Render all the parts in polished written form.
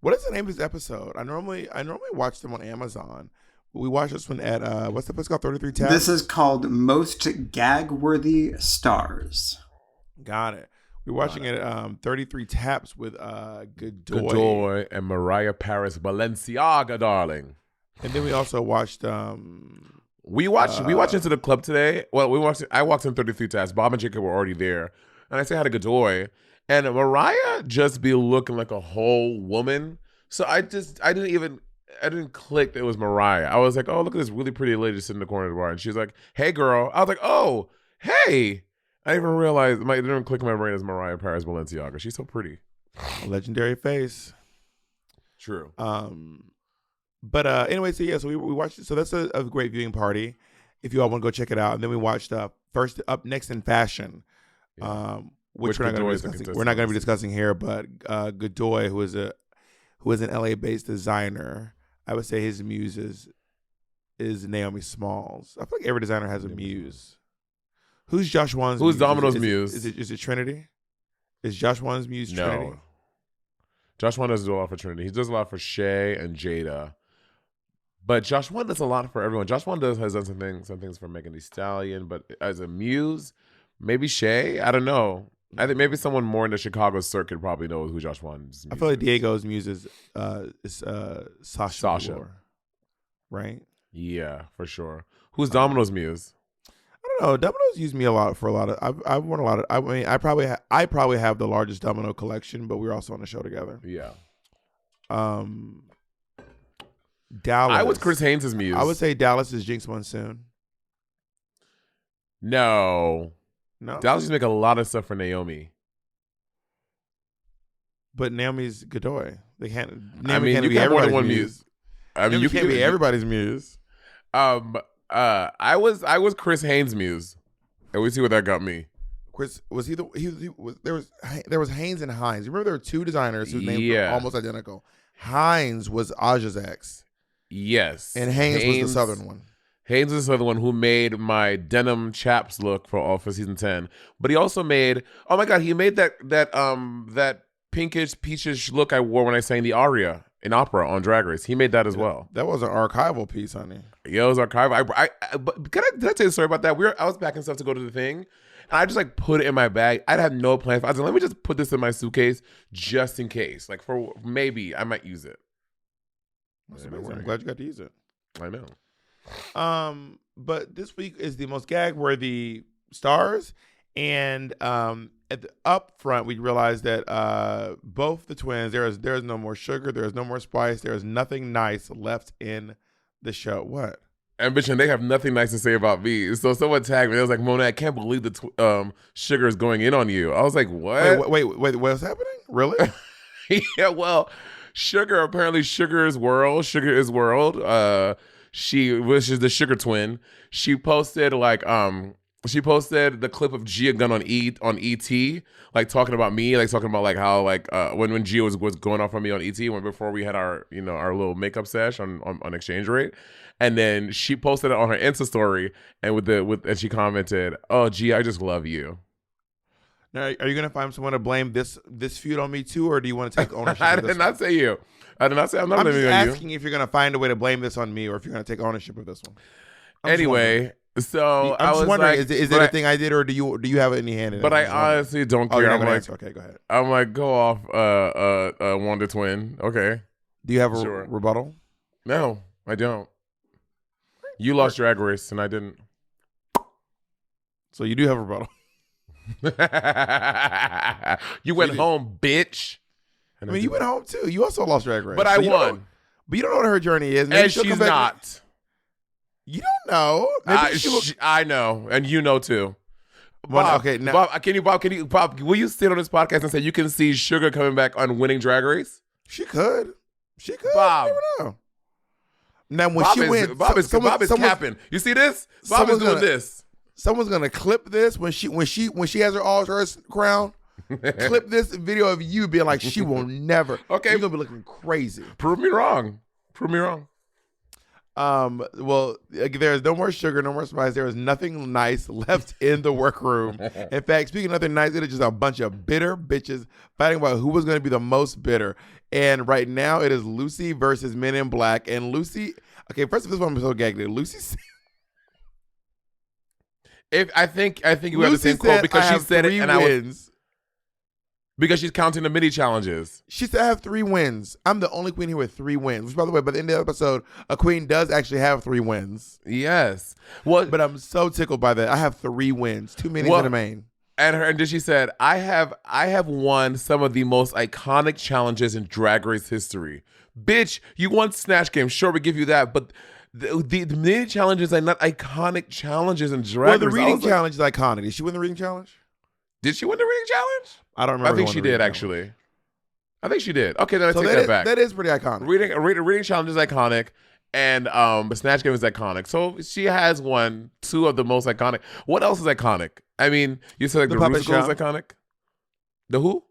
What is the name of this episode? I normally watch them on Amazon. We watched this one at what's the place called? 33 Taps. This is called Most Gagworthy Stars. Got it. We're watching it 33 Taps with Godoy. Godoy and Mariah Paris Balenciaga, darling. And then we also watched we watched Into the Club today. Well, I walked in 33 Taps. Bob and Jacob were already there. And I say hi to Godoy. And Mariah just be looking like a whole woman. So I didn't click that it was Mariah. I was like, oh, look at this really pretty lady sitting in the corner of the bar. And she's like, hey, girl. I was like, oh, hey. I didn't even realize, it didn't click in my brain as Mariah Paris Balenciaga. She's so pretty. A legendary face. True. But anyway, so we watched it. So that's a great viewing party if you all want to go check it out. And then we watched First Up Next in Fashion, which we're not going to be discussing here. But Godoy, who is an LA-based designer, I would say his muse is Naomi Smalls. I feel like every designer has a muse. Who's Josh Wan's Who's muse? Domino's muse? Is it Trinity? Is Josh Wan's muse Trinity? No. Josh Wan doesn't do a lot for Trinity. He does a lot for Shay and Jada. But Josh Wan does a lot for everyone. Josh Wan has done some things for Megan Thee Stallion, but as a muse, maybe Shay? I don't know. I think maybe someone more in the Chicago circuit probably knows who Josh Wan's muse I feel like Diego's muse is Sasha. Velour, right? Yeah, for sure. Who's Domino's muse? I don't know. Domino's used me a lot for a lot of. I've worn a lot of. I mean, I probably have the largest Domino collection, but we're also on the show together. Yeah. Dallas. I was Chris Haynes' muse. I would say Dallas is Jinx Monsoon. No. Dallas used to make a lot of stuff for Naomi. But Naomi's Godoy. They can't. Naomi can't be everybody's muse. I mean, you can't be everybody's muse. I was Chris Haynes' muse, and we see what that got me. Chris was there was Haynes and Hines. You remember there were two designers whose names were almost identical. Hines was Aja's ex. Yes, and Haynes was the Southern one. Haynes was the Southern one who made my denim chaps look for season 10. But he also made he made that pinkish peachish look I wore when I sang the aria in opera on Drag Race. He made that as well. That was an archival piece, honey. Yeah, it was archival. Did I tell you a story about that? I was packing stuff to go to the thing, and I just put it in my bag. I'd have no plans. I was like, let me just put this in my suitcase just in case. For maybe I might use it. I'm glad you got to use it. I know. But this week is the most gag-worthy stars, and at the up front, we realized that both the twins, there is no more sugar, there is no more spice, there is nothing nice left in the show. What? Ambition, they have nothing nice to say about me. So someone tagged me. They was like, Monet, I can't believe the sugar is going in on you. I was like, what? Wait, what's happening? Really? Yeah, well, apparently Sugar is world. She wishes the Sugar twin. She posted the clip of Gia Gunn on ET, talking about me, talking about how when Gia was going off on me on ET before we had our our little makeup sesh on Exchange Rate, and then she posted it on her Insta story and she commented, "Oh, Gia, I just love you." Now, are you gonna find someone to blame this feud on me too, or do you want to take ownership? I did not say you. I did not say I'm not blaming you. I'm asking if you're gonna find a way to blame this on me, or if you're gonna take ownership of this one. Anyway. So I'm just wondering, is it a thing I did, or do you have it in your hand? But I honestly don't care. Okay, go ahead. I'm go off, Wonder Twin. Okay. Do you have a rebuttal? No, I don't. You lost Drag Race, and I didn't. So you do have a rebuttal. You went home, bitch. I mean, you went home too. You also lost Drag Race, but I won. But you don't know what her journey is, and she's not. You don't know. I know, and you know too. Bob, okay, now, Bob, will you sit on this podcast and say you can see Sugar coming back on winning Drag Race? She could. Bob. You never know. Now when Bob she wins, Bob is capping. You see this? Bob is doing this. Someone's gonna clip this when she has her all-stars crown. Clip this video of you being like, she will never. Okay, you're gonna be looking crazy. Prove me wrong. Well, there is no more sugar, no more spice. There is nothing nice left in the workroom. In fact, speaking of nothing nice, it is just a bunch of bitter bitches fighting about who was going to be the most bitter. And right now, it is Lucy versus Men in Black. And Lucy, okay, first of all, I'm so gagged. Lucy. I think you have the same quote because she said it, and wins. Because she's counting the mini challenges. She said I have 3 wins. I'm the only queen here with 3 wins. Which, by the way, by the end of the episode, a queen does actually have 3 wins. Yes. Well, but I'm so tickled by that. I have 3 wins, 2 minis and a main. And then she said, I have won some of the most iconic challenges in Drag Race history. Bitch, you won Snatch Game. Sure, we give you that, but the mini challenges are not iconic challenges in Drag Race. Well, the reading challenge is iconic. Did she win the reading challenge? Did she win the reading challenge? I don't remember. I think she did, actually. I think she did. Okay, then I take that back. That is pretty iconic. Reading challenge is iconic, and Snatch Game is iconic. So she has won 2 of the most iconic. What else is iconic? I mean, you said like the Rusical is iconic. The who?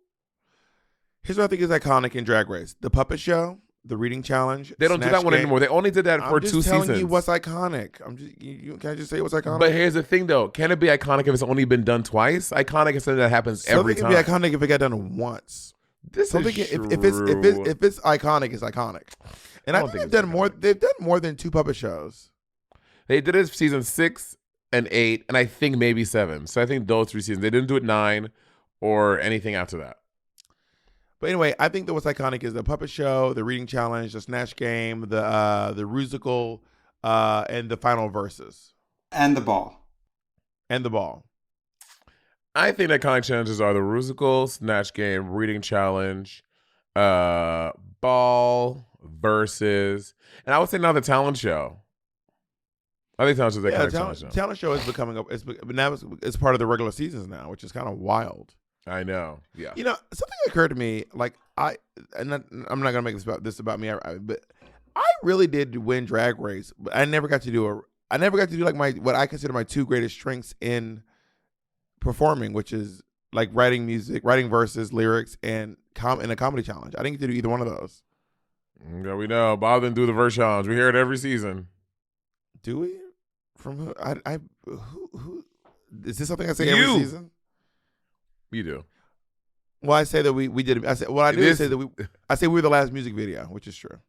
Here's what I think is iconic in Drag Race: the puppet show, the reading challenge. They don't do that one anymore. They only did that for 2 seasons. I'm just telling you what's iconic. Can I just say what's iconic? But here's the thing, though: can it be iconic if it's only been done twice? Iconic is something that happens every time. Something can be iconic if it got done once. If it's iconic, it's iconic. And I think they've done more. They've done more than 2 puppet shows. They did it season 6 and 8, and I think maybe 7. So I think those 3 seasons. They didn't do it 9 or anything after that. But anyway, I think that what's iconic is the puppet show, the reading challenge, the Snatch Game, the Rusical, and the final verses. And the ball. I think the iconic challenges are the Rusical, Snatch Game, reading challenge, ball, verses, and I would say now the talent show. I think talent show is the iconic talent show. Talent show is becoming it's part of the regular seasons now, which is kind of wild. I know. Yeah. You know, something occurred to me. Like I'm not gonna make this about me, but I really did win Drag Race, but I never got to do like what I consider my 2 greatest strengths in performing, which is like writing music, writing verses, lyrics, and in a comedy challenge. I didn't get to do either one of those. Yeah, we know. Bob didn't do the verse challenge. We hear it every season. Do we? From who? Who? Is this something I say every season? You do. Well, I say that we did. I say we were the last music video, which is true.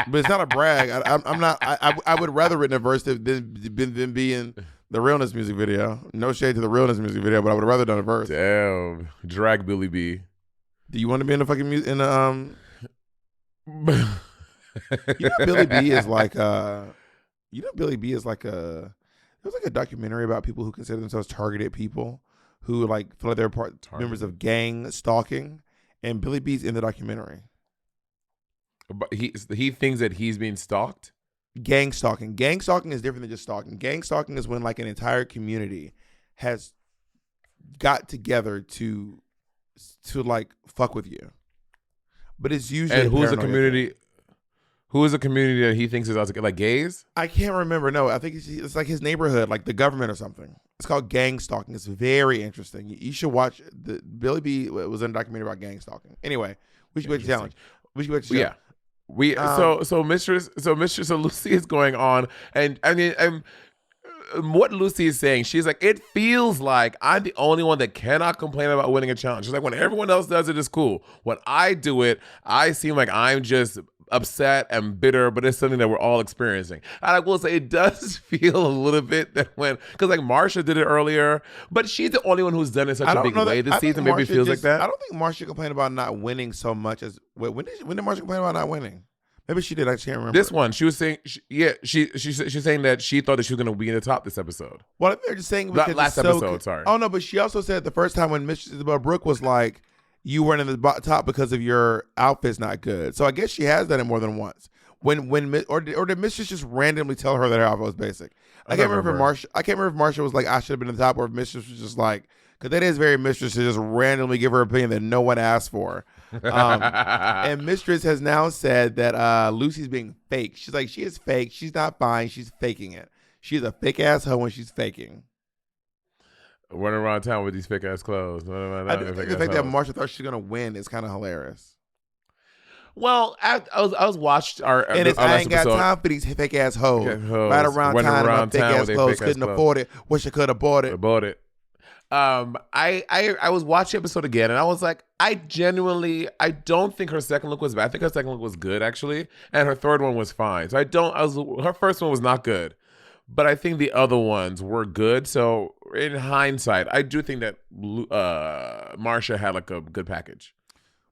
But it's not a brag. I'm not. I would rather written a verse than be in the Realness music video. No shade to the Realness music video, but I would have rather done a verse. Damn, drag Billy B. Do you want to be in the fucking music? Billy B is like Billy B is like a. There was like a documentary about people who consider themselves targeted people who like feel like they're members of gang stalking, and Billy B's in the documentary. But he thinks that he's being stalked? Gang stalking. Gang stalking is different than just stalking. Gang stalking is when like an entire community has got together to like fuck with you. But it's usually and who's the community? Who is a community that he thinks is out to like gays? I can't remember. No, I think it's like his neighborhood, like the government or something. It's called gang stalking. It's very interesting. You should watch. Billy B was in a documentary about gang stalking. Anyway, we should watch the challenge. We should watch the show. Yeah. So Mistress Lucy is going on, and I mean, what Lucy is saying, she's like, it feels like I'm the only one that cannot complain about winning a challenge. She's like, when everyone else does it, it's cool. When I do it, I seem like I'm just upset and bitter, but it's something that we're all experiencing. And I will say it does feel a little bit that because like Marcia did it earlier, but she's the only one who's done it in such a big way this season. Maybe it feels like that. I don't think Marcia complained about not winning so much as when did Marcia complain about not winning? Maybe she did. I can't remember. This one, she was saying, she's saying that she thought that she was going to be in the top this episode. Well, they're just saying because last episode. Sorry. Oh no, but she also said the first time when Mistress Isabel Brooke was like, you weren't in the top because of your outfit's not good. So I guess she has done it more than once. Or did Mistress just randomly tell her that her outfit was basic? I can't remember if Marcia was like, I should have been in the top, or if Mistress was just like, because that is very Mistress to just randomly give her opinion that no one asked for. And Mistress has now said that Lucy's being fake. She's like, she is fake. She's not fine. She's faking it. She's a fake ass hoe when she's faking. Running around town with these fake ass clothes. I think the fact that Marcia thought she's gonna win is kind of hilarious. Well, I was watched our and it's our I last ain't got episode. time for these fake ass hoes. Okay, hoes. Right around Running time, around my fake town ass with their clothes fake-ass couldn't clothes. afford it. Wish I could have bought it. About it. I was watching the episode again, and I was like, I don't think her second look was bad. I think her second look was good actually, and her third one was fine. So her first one was not good, but I think the other ones were good. So in hindsight, I do think that Marcia had like a good package.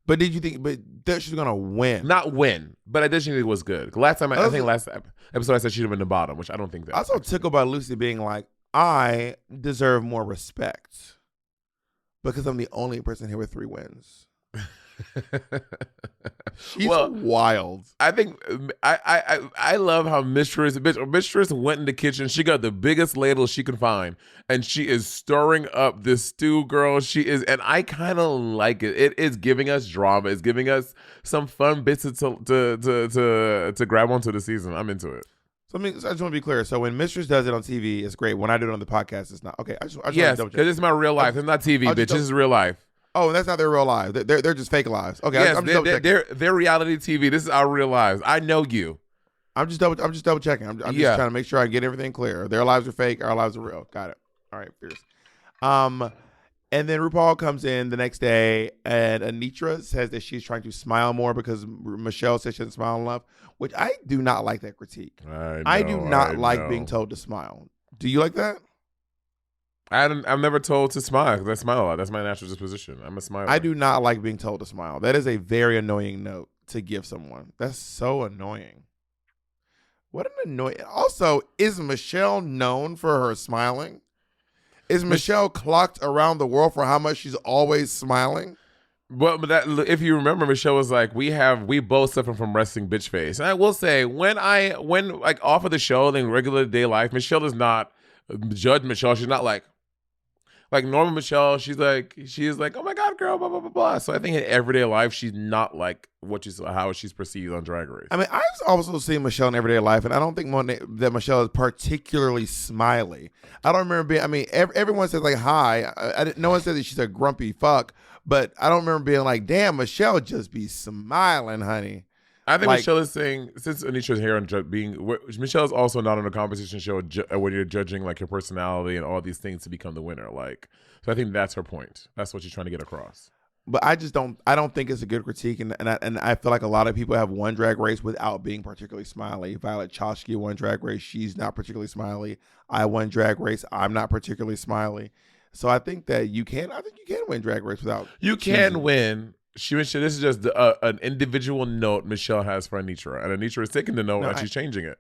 But did you think? But that she's gonna win? Not win, but I did think it was good. Last time, I think last episode I said she'd have been the bottom, which I don't think that. I was so tickled by Lucy being like, I deserve more respect because I'm the only person here with 3 wins. She's wild. I think I love how Mistress went in the kitchen. She got the biggest ladle she could find, and she is stirring up this stew, girl. She is, and I kind of like it. It is giving us drama. It's giving us some fun bits to grab onto the season. I'm into it. So I just want to be clear. So when Mistress does it on TV, it's great. When I do it on the podcast, it's not. Okay, I just yes, because it's my real life. It's not TV, bitch. This is real life. Oh, and that's not their real lives. They're just fake lives. Okay, yes, I'm just double checking. They're reality TV. This is our real lives. I know you. I'm just double checking. I'm just trying to make sure I get everything clear. Their lives are fake. Our lives are real. Got it. All right, fierce. And then RuPaul comes in the next day, and Anitra says that she's trying to smile more because Michelle says she doesn't smile enough, which I do not like that critique. I do not like being told to smile. Do you like that? I'm never told to smile because I smile a lot. That's my natural disposition. I'm a smiler. I do not like being told to smile. That is a very annoying note to give someone. That's so annoying. What an annoying. Also, is Michelle known for her smiling? Is Michelle clocked around the world for how much she's always smiling? But that, if you remember, Michelle was like, we both suffer from resting bitch face. And I will say, when like off of the show, in regular day life, Michelle is not judge Michelle. She's not like normal Michelle. She's like, oh my God, girl, blah, blah, blah, blah. So I think in everyday life, she's not like how she's perceived on Drag Race. I mean, I've also seen Michelle in everyday life, and I don't think that Michelle is particularly smiley. I don't remember being, I mean, everyone says like, hi. No one says that she's a grumpy fuck, but I don't remember being like, damn, Michelle just be smiling, honey. I think Michelle is saying, since Anitra's here and Michelle's also not on a competition show when you're judging like your personality and all these things to become the winner. Like, so I think that's her point. That's what she's trying to get across. But I don't think it's a good critique, and I feel like a lot of people have won Drag Race without being particularly smiley. Violet Chachki won Drag Race; she's not particularly smiley. I won Drag Race; I'm not particularly smiley. So I think that you can win Drag Race without. You can win. This is just an individual note Michelle has for Anitra, and Anitra is taking the note and she's changing it.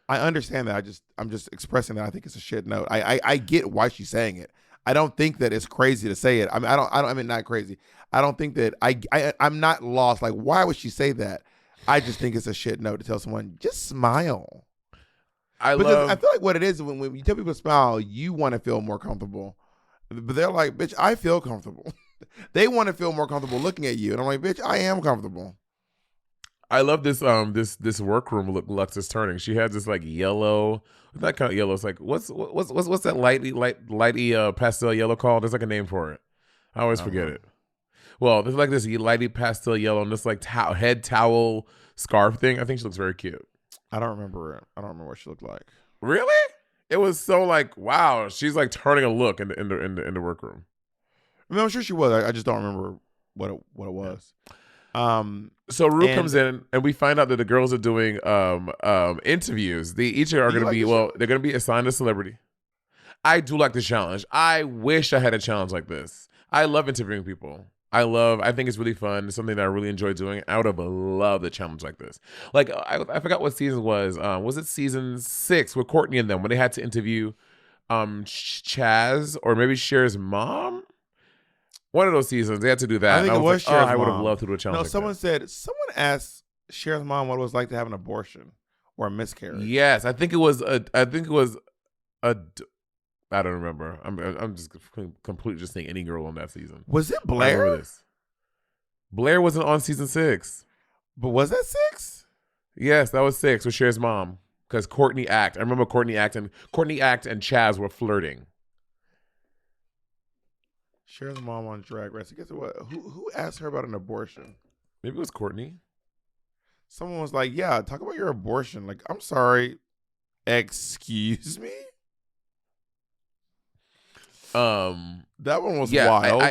I understand that. I'm just expressing that I think it's a shit note. I get why she's saying it. I don't think that it's crazy to say it. I mean, I mean, not crazy. I don't think that I'm not lost. Like, why would she say that? I just think it's a shit note to tell someone, just smile. I feel like what it is, when you tell people to smile, you want to feel more comfortable. But they're like, bitch, I feel comfortable. They want to feel more comfortable looking at you. And I'm like, bitch, I am comfortable. I love this this workroom look Lux is turning. She has this like yellow, that kind of yellow. It's like what's that lighty pastel yellow called? There's like a name for it. I always forget it. Well, there's like this lighty pastel yellow and this like head towel scarf thing. I think she looks very cute. I don't remember it. I don't remember what she looked like. Really? It was so like, wow, she's like turning a look in the workroom. I mean, I'm sure she was. I just don't remember what it was. So Ru comes in and we find out that the girls are doing interviews. They each are going to be they're going to be assigned a celebrity. I do like this challenge. I wish I had a challenge like this. I love interviewing people. I think it's really fun. It's something that I really enjoy doing. I would have loved a challenge like this. Like I forgot what season it was. Was it season 6 with Courtney and them when they had to interview Chaz or maybe Cher's mom? One of those seasons they had to do that. I think it was Cher's mom. I would have loved to do a challenge. No, someone asked Cher's mom what it was like to have an abortion or a miscarriage. Yes, I think it was I don't remember. I'm just completely just saying any girl on that season. Was it Blair? I remember this. Blair wasn't on season 6. But was that 6? Yes, that was 6 with Cher's mom. Because Courtney Act. I remember Courtney Act and Chaz were flirting. Cher's mom on Drag Race. Guess what? Who asked her about an abortion? Maybe it was Courtney. someone was like, "Yeah, talk about your abortion." Like, I'm sorry, excuse me. That one was wild.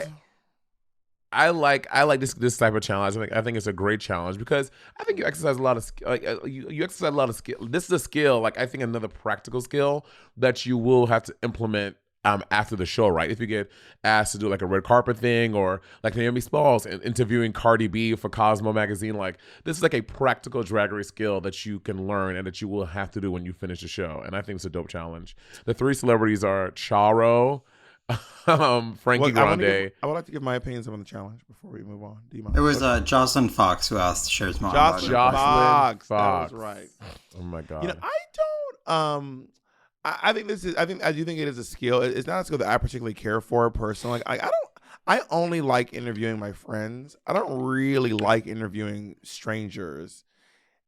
I like this type of challenge. I think it's a great challenge because I think you exercise a lot of you exercise a lot of skill. This is a skill, like I think another practical skill that you will have to implement after the show, right? If you get asked to do like a red carpet thing or like Naomi Smalls interviewing Cardi B for Cosmo magazine, like this is like a practical Drag Race skill that you can learn and that you will have to do when you finish the show. And I think it's a dope challenge. The 3 celebrities are Charo, Frankie Grande. I would like to give my opinions on the challenge before we move on. Do you mind? It was Jocelyn Fox who asked Cher's mom. Jocelyn Fox. That was right. Oh my God. You know, I don't. I think this is. I do think it is a skill. It's not a skill that I particularly care for personally. Like I don't. I only like interviewing my friends. I don't really like interviewing strangers,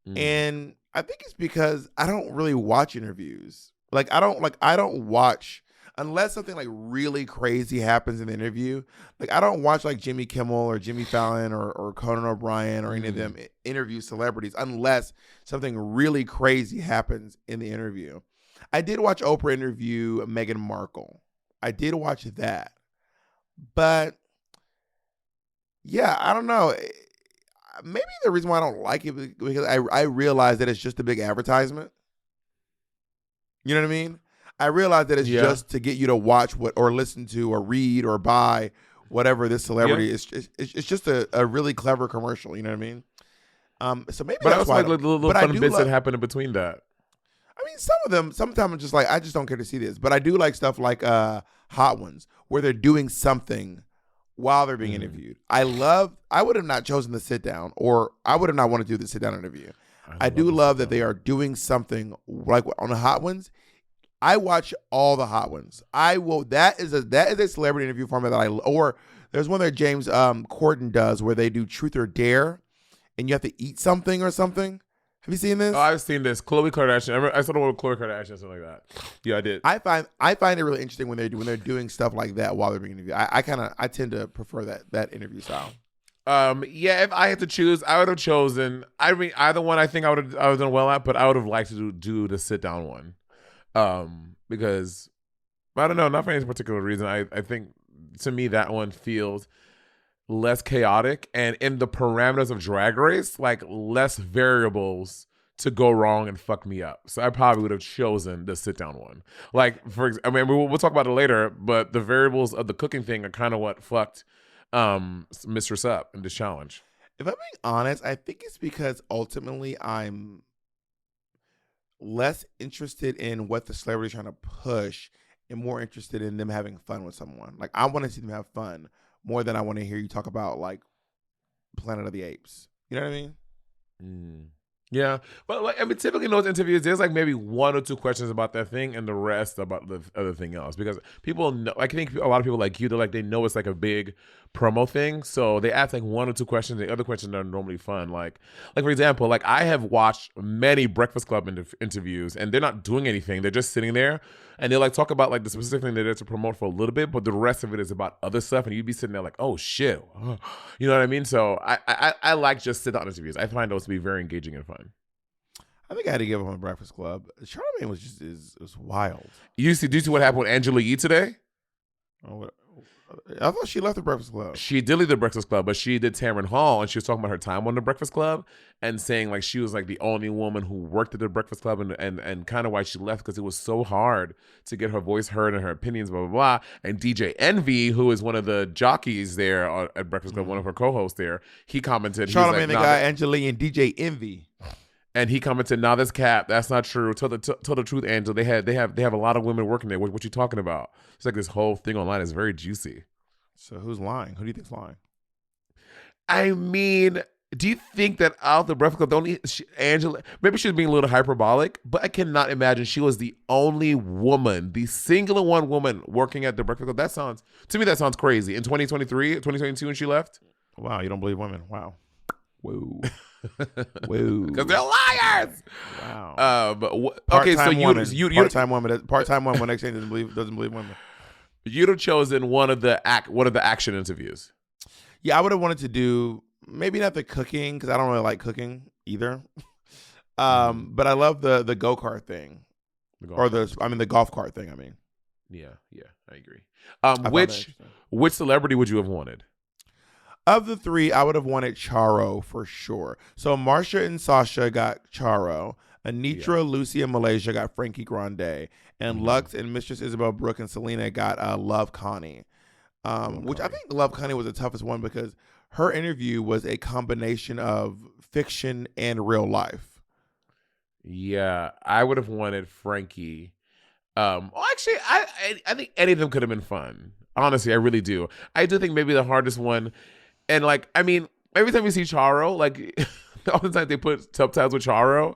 and I think it's because I don't really watch interviews. Like I don't watch unless something like really crazy happens in the interview. Like I don't watch like Jimmy Kimmel or Jimmy Fallon or Conan O'Brien or any of them interview celebrities unless something really crazy happens in the interview. I did watch Oprah interview Meghan Markle. I did watch that. But yeah, I don't know. Maybe the reason why I don't like it is because I realize that it's just a big advertisement. You know what I mean? I realize that it's just to get you to watch what or listen to or read or buy whatever this celebrity is. It's just a really clever commercial. You know what I mean? So maybe. But that's why. Like little fun bits that happen in between that. I mean, some of them. Sometimes I'm just like, I just don't care to see this. But I do like stuff like Hot Ones, where they're doing something while they're being interviewed. I would have not chosen the sit down, or I would have not wanted to do the sit down interview. I do love that they are doing something like on the Hot Ones. I watch all the Hot Ones. I will. That is a celebrity interview format that or there's one that James Corden does where they do Truth or Dare, and you have to eat something or something. Have you seen this? Oh, I've seen this. Khloe Kardashian. I saw the one with Khloe Kardashian, something like that. Yeah, I did. I find it really interesting when they're doing stuff like that while they're being interviewed. I tend to prefer that interview style. Yeah, if I had to choose, I would have chosen. I mean, either one. I think I would have done well at, but I would have liked to do the sit down one. Because I don't know, not for any particular reason. I think to me that one feels less chaotic and in the parameters of Drag Race, like less variables to go wrong and fuck me up. So I probably would have chosen the sit down one. Like I mean, we'll talk about it later, but the variables of the cooking thing are kind of what fucked Mistress up in this challenge. If I'm being honest, I think it's because ultimately I'm less interested in what the celebrity's trying to push and more interested in them having fun with someone. Like I want to see them have fun more than I want to hear you talk about like Planet of the Apes. You know what I mean? Yeah, but like I mean, typically in those interviews, there's like maybe 1 or 2 questions about that thing, and the rest about the other thing else. Because people know, I think a lot of people like you, they know it's like a big promo thing, so they ask like 1 or 2 questions. The other questions are normally fun. Like for example, like I have watched many Breakfast Club interviews, and they're not doing anything; they're just sitting there, and they like talk about like the specific thing they're there to promote for a little bit, but the rest of it is about other stuff, and you'd be sitting there like, oh shit, you know what I mean? So I like just sit down interviews. I find those to be very engaging and fun. I think I had to give him a Breakfast Club. Charlamagne was just was wild. Do you see what happened with Angela Yee today? Oh, I thought she left the Breakfast Club. She did leave the Breakfast Club, but she did Tamron Hall, and she was talking about her time on the Breakfast Club and saying like she was like the only woman who worked at the Breakfast Club and kind of why she left because it was so hard to get her voice heard and her opinions, blah, blah, blah. And DJ Envy, who is one of the jockeys there at Breakfast Club, one of her co-hosts there, he commented. Charlamagne like, the guy, Angela and DJ Envy. And he commented, "Nah, that's cap. That's not true. Tell the truth, Angela. They have a lot of women working there. What you talking about?" It's like this whole thing online is very juicy. So who's lying? Who do you think's lying? I mean, do you think that out the Breakfast Club, Angela, maybe she's being a little hyperbolic, but I cannot imagine she was the only woman, the singular one woman working at the Breakfast Club. To me, that sounds crazy. In 2023, 2022, when she left. Wow, you don't believe women? Wow. Whoa. Because they're liars. Wow. Okay, so you part-time woman next thing doesn't believe women. You'd have chosen one of the action interviews. Yeah, I would have wanted to do maybe not the cooking because I don't really like cooking. either. But I love the go-kart thing. The golf cart thing, I mean. Yeah, I agree. Which celebrity would you have wanted? Of the three, I would have wanted Charo for sure. So Marcia and Sasha got Charo. Anitra, Lucy, and Malaysia got Frankie Grande. And Lux and Mistress Isabel Brooke and Selena got Love Connie. Which I think Love Connie was the toughest one because her interview was a combination of fiction and real life. Yeah, I would have wanted Frankie. Actually, I think any of them could have been fun. Honestly, I really do. I do think maybe the hardest one, and like, I mean, every time we see Charo, like, all the time they put subtitles with Charo,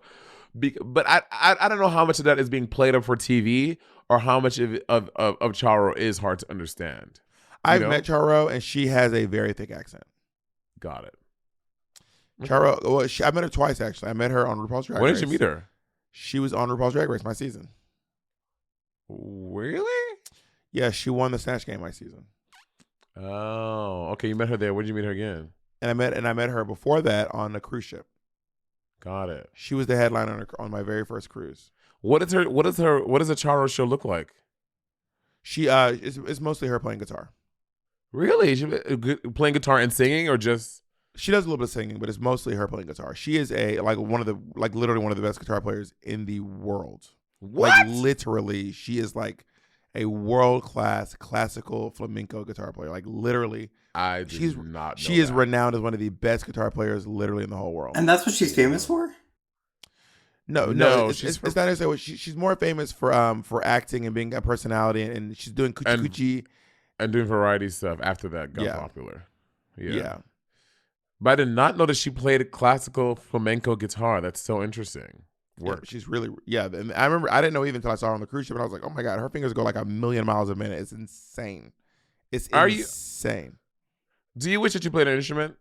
but I don't know how much of that is being played up for TV or how much of Charo is hard to understand. I've met Charo, and she has a very thick accent. Got it. Charo, well, I met her twice, actually. I met her on RuPaul's Drag Race. When did you meet her? She was on RuPaul's Drag Race my season. Really? Yeah, she won the Snatch Game my season. Oh, okay. You met her there. When did you meet her again? And I met her before that on a cruise ship. Got it. She was the headliner on my very first cruise. What does a Charo show look like? She it's mostly her playing guitar. Really? She playing guitar and singing, or just? She does a little bit of singing, but it's mostly her playing guitar. She is literally one of the best guitar players in the world. What? Like literally, she is like a world-class classical flamenco guitar player. Like literally, she's not. She is renowned as one of the best guitar players literally in the whole world. And that's what she's famous for? No, it's not necessarily. She's more famous for acting and being a personality, and she's doing coochie and doing variety stuff after that got popular. Yeah. But I did not know that she played classical flamenco guitar. That's so interesting. Work. Yeah, she's really And I remember I didn't know even until I saw her on the cruise ship, and I was like, oh my god, her fingers go like 1,000,000 miles a minute. It's insane. It's insane. Do you wish that you played an instrument?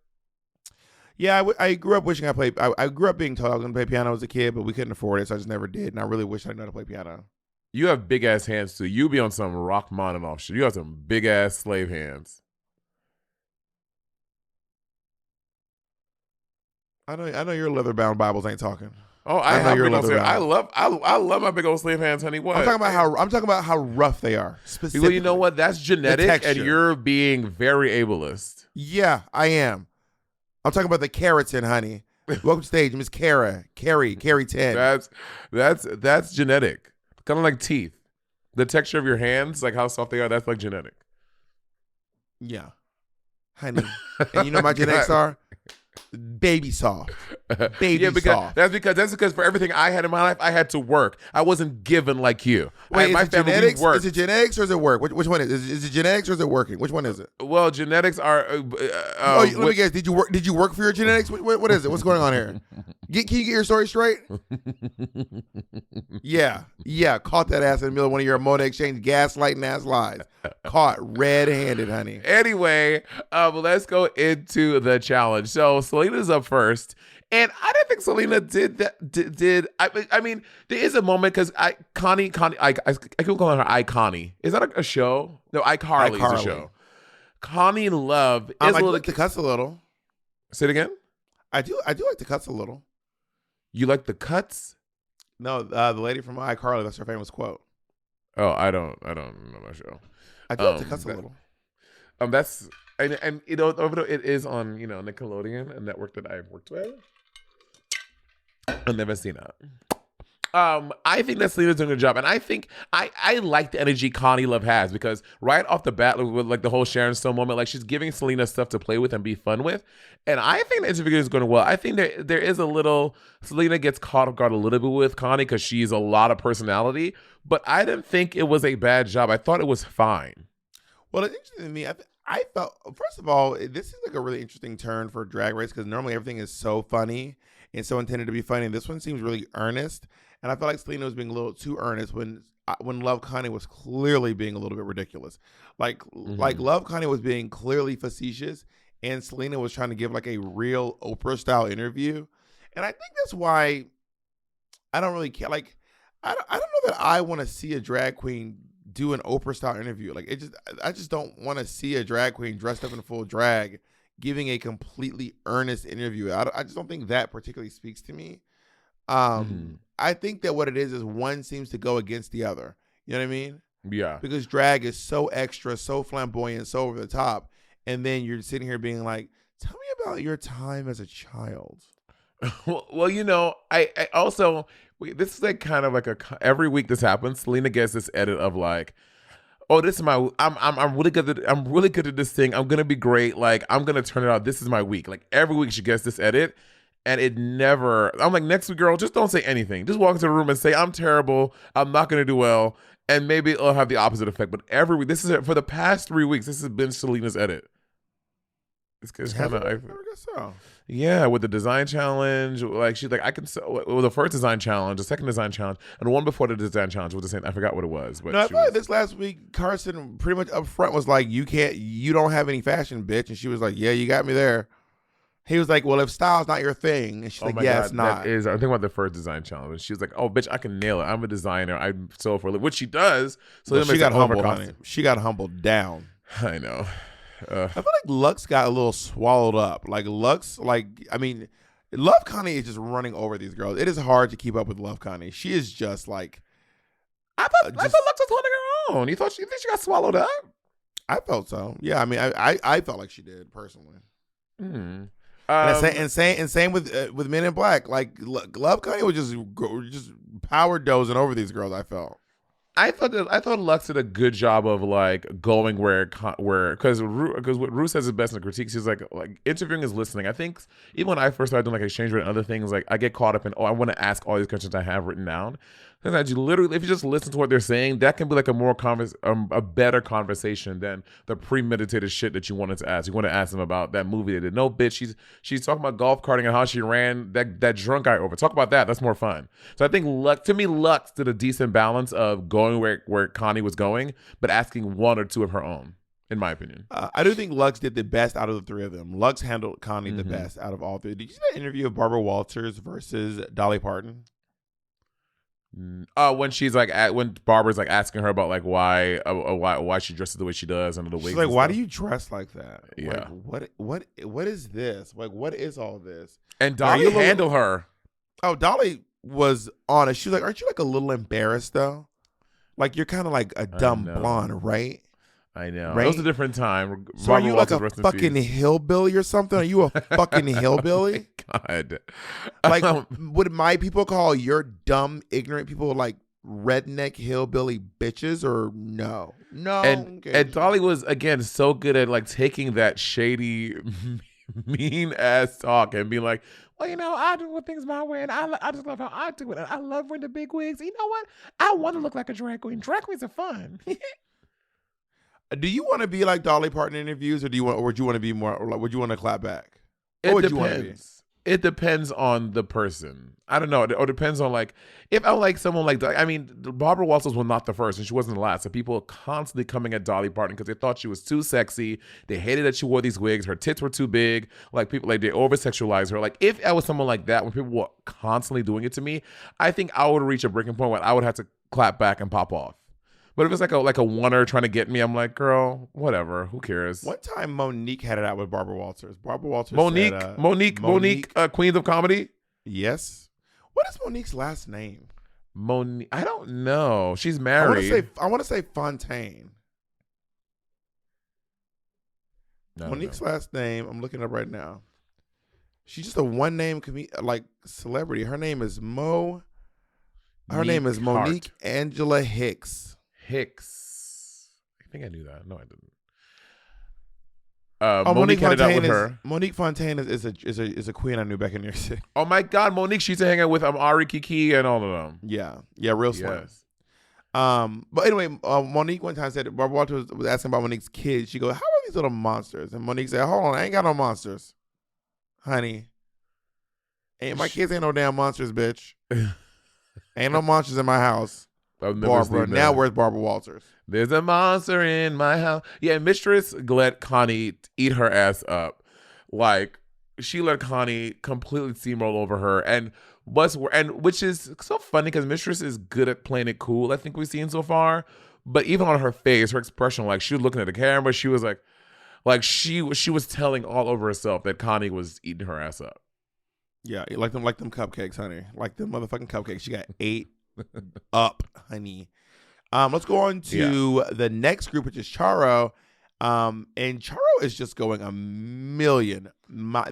Yeah, I grew up wishing I played. I grew up being told I was going to play piano as a kid, but we couldn't afford it, so I just never did. And I really wish I knew how to play piano. You have big ass hands too. You be on some Rachmaninoff shit. You have some big ass slave hands. I know your leather bound Bibles ain't talking. Oh, I love my big old slave hands, honey. What? I'm talking about how rough they are. Specifically. Well, you know what? That's genetic, and you're being very ableist. Yeah, I am. I'm talking about the keratin, honey. Welcome to stage, Miss Carrie 10. That's genetic. Kind of like teeth. The texture of your hands, like how soft they are, that's like genetic. Yeah, honey. And you know my genetics are? Baby soft. Soft. That's because for everything I had in my life, I had to work. I wasn't given like you. Wait, my family genetics? Is it genetics or is it work? Which one is it? Is it genetics or is it working? Which one is it? Well, genetics are. Let me guess. Did you work for your genetics? What is it? What's going on here? Can you get your story straight? Yeah. Caught that ass in the middle of one of your Monet Exchange gaslighting ass lies. Caught red-handed, honey. Anyway, let's go into the challenge. So Selena's up first, and I didn't think Selena did that. I mean, there is a moment because Connie, I keep calling her iConnie. Is that a show? No, iCarly is a show. Connie Love is I like to cuss a little. Say it again. I do like to cuss a little. You like the cuts? No, the lady from iCarly, that's her famous quote. Oh, I don't know that show. I do like to cuss a little. That's and you know, it is on Nickelodeon, a network that I've worked with. I've never seen it. I think that Selena's doing a good job, and I think I like the energy Connie Love has because right off the bat, with like the whole Sharon Stone moment, like she's giving Selena stuff to play with and be fun with, and I think the interview is going well. I think there is a little Selena gets caught off guard a little bit with Connie because she's a lot of personality, but I didn't think it was a bad job. I thought it was fine. Well, it's interesting to me. I felt, first of all, this is like a really interesting turn for Drag Race because normally everything is so funny and so intended to be funny. And this one seems really earnest. And I felt like Selena was being a little too earnest when Love Connie was clearly being a little bit ridiculous. Like Love Connie was being clearly facetious and Selena was trying to give like a real Oprah style interview. And I think that's why I don't really care. Like, I don't know that I want to see a drag queen do an Oprah style interview. Like I just don't want to see a drag queen dressed up in full drag giving a completely earnest interview. I just don't think that particularly speaks to me. I think that what it is one seems to go against the other. You know what I mean? Yeah. Because drag is so extra, so flamboyant, so over the top. And then you're sitting here being like, tell me about your time as a child. Well, you know, I also, this is like kind of like every week this happens. Selena gets this edit of like, oh, this is I'm really good at this thing. I'm gonna be great. Like, I'm gonna turn it out. This is my week. Like every week she gets this edit, and it never. I'm like, next week, girl, just don't say anything. Just walk into the room and say, I'm terrible. I'm not gonna do well, and maybe it'll have the opposite effect. But every week, this is it for the past 3 weeks. This has been Selena's edit. It's kind of. I guess so. Yeah, with the design challenge, like she's like, I can. Well, the first design challenge, the second design challenge, and the one before the design challenge was the same. I forgot what it was. But no, I feel like this last week, Carson pretty much up front was like, you don't have any fashion, bitch, and she was like, yeah, you got me there. He was like, well, if style's not your thing, and she's like, yeah, it's not. I think about the first design challenge, and she was like, oh, bitch, I can nail it. I'm a designer. I'm so for which she does. So well, she got humbled, honey. She got humbled down. I know. I feel like Lux got a little swallowed up. Like Lux, Love Connie is just running over these girls. It is hard to keep up with Love Connie. She is just like. I thought Lux was holding her own. You think she got swallowed up? I felt so. Yeah, I mean, I felt like she did personally. And same with Men in Black. Like Love Connie was just power dozing over these girls. I felt. I thought Lux did a good job of like going where because what Ru says is best in the critiques. She's like interviewing is listening. I think even when I first started doing like exchange rate and other things, like I get caught up in I want to ask all these questions I have written down. Sometimes you literally, if you just listen to what they're saying, that can be like a better conversation than the premeditated shit that you wanted to ask. You want to ask them about that movie they did. No, bitch, she's talking about golf carting and how she ran that drunk guy over. Talk about that. That's more fun. So I think Lux did a decent balance of going where Connie was going, but asking one or two of her own, in my opinion. I do think Lux did the best out of the three of them. Lux handled Connie the best out of all three. Did you see that interview of Barbara Walters versus Dolly Parton? When she's like when Barbara's like asking her about like why she dresses the way she does under the wig. She's like, why do you dress like that? Yeah. Like, what is this? Like, what is all this? And Dolly handled her. Oh, Dolly was honest. She was like, aren't you like a little embarrassed though? Like you're kind of like a dumb blonde, right? I know. Right? It was a different time. So are you like a fucking hillbilly or something? Are you a fucking hillbilly? God. Like, would my people call your dumb, ignorant people like redneck hillbilly bitches or no? No. And Dolly was, again, so good at like taking that shady, mean ass talk and being like, well, you know, I do things my way, and I just love how I do it. I love wearing the big wigs. You know what? I want to look like a drag queen. Drag queens are fun. Do you want to be like Dolly Parton in interviews, or would you want to be more, or like, would you want to clap back? It depends. It depends on the person. I don't know. Or depends on like if I like someone like I mean, Barbara Walters was not the first, and she wasn't the last. So people were constantly coming at Dolly Parton because they thought she was too sexy. They hated that she wore these wigs. Her tits were too big. Like people like they over sexualized her. Like if I was someone like that, when people were constantly doing it to me, I think I would reach a breaking point where I would have to clap back and pop off. But if it's like a oneer trying to get me, I'm like, girl, whatever. Who cares? One time Monique had it out with Barbara Walters. Barbara Walters Monique, Queens of Comedy? Yes. What is Monique's last name? Monique. I don't know. She's married. I want to say Fontaine. Monique's last name, I'm looking up right now. She's just a one-name celebrity. Her name is Monique Angela Hicks. I think I knew that. No, I didn't. Monique had it out with her. Monique Fontaine is a queen I knew back in New York City. Oh my God, Monique! She used to hang out with Ari Kiki and all of them. Yeah, real slim. Yes. But anyway, Monique one time said Barbara Walters was asking about Monique's kids. She goes, "How are these little monsters?" And Monique said, "Hold on, I ain't got no monsters, honey. My kids ain't no damn monsters, bitch. Ain't no monsters in my house." Barbara. Now where's Barbara Walters? There's a monster in my house. Yeah, Mistress let Connie eat her ass up. Like she let Connie completely steamroll over her, and which is so funny because Mistress is good at playing it cool. I think we've seen so far, but even on her face, her expression, like she was looking at the camera, she was like, Like she was telling all over herself that Connie was eating her ass up. Yeah, like them cupcakes, honey. Like them motherfucking cupcakes. She got ate up, honey. Let's go on to the next group, which is Charo. And Charo is just going a million.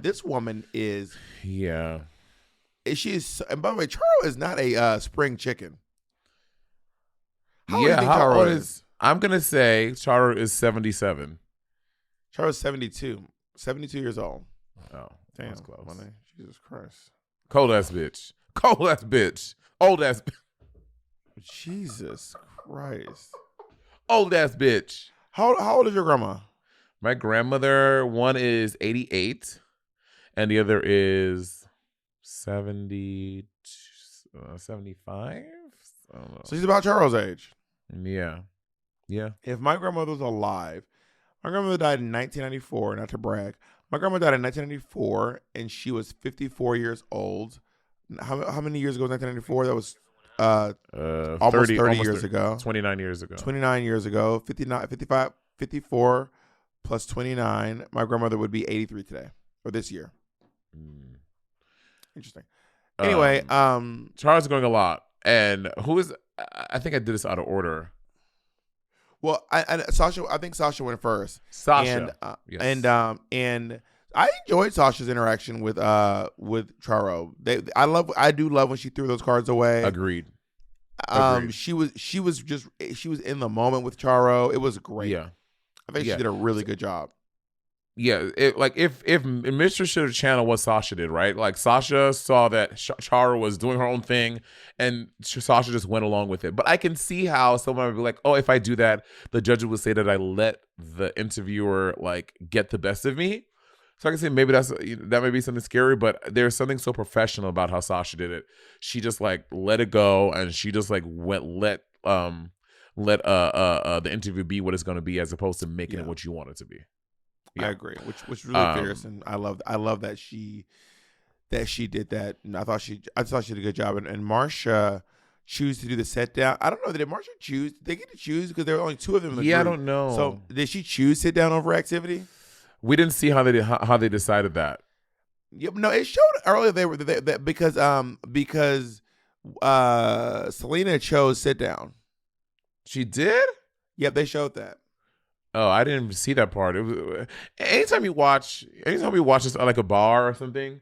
This woman is. Yeah. She is, and by the way, Charo is not a spring chicken. How old do you think how Charo old is? I'm gonna say Charo is 77. Charo is 72. 72 years old. Oh, damn, that's close. Money. Jesus Christ. Cold ass bitch. Cold ass bitch. Old ass. Jesus Christ. Old ass bitch. How old is your grandma? My grandmother, one is 88, and the other is 70, 75. I don't know. So she's about Charo's age. Yeah. If my grandmother was alive, my grandmother died in 1994, not to brag. My grandma died in 1994, and she was 54 years old. How many years ago was 1994? That was almost 30 years ago. 29 years ago. 29 years ago. 54 plus 29. My grandmother would be 83 today, or this year. Interesting. Anyway, Charles going a lot. And who is, I think I did this out of order. Well, Sasha. I think Sasha went first. Sasha, and I enjoyed Sasha's interaction with Charo. I do love when she threw those cards away. Agreed. She was in the moment with Charo. It was great. Yeah, I think she did a really good job. Yeah, if Mistress should have channeled what Sasha did, right? Like Sasha saw that Charo was doing her own thing, and Sasha just went along with it. But I can see how someone would be like, "Oh, if I do that, the judge would say that I let the interviewer like get the best of me." So I can say maybe that may be something scary, but there's something so professional about how Sasha did it. She just like let it go, and she just like let the interview be what it's going to be, as opposed to making it what you want it to be. Yeah. I agree, which really fierce, and I love that she did that. And I thought she did a good job. And Marcia choose to do the set down. I don't know. Did Marcia choose? Did they get to choose because there were only two of them in the group? I don't know. So did she choose sit down over activity? We didn't see how they decided that. Yep. No, it showed earlier they were that because Selena chose sit down. She did? Yep, they showed that. Oh, I didn't see that part. It was, anytime we watch this at like a bar or something,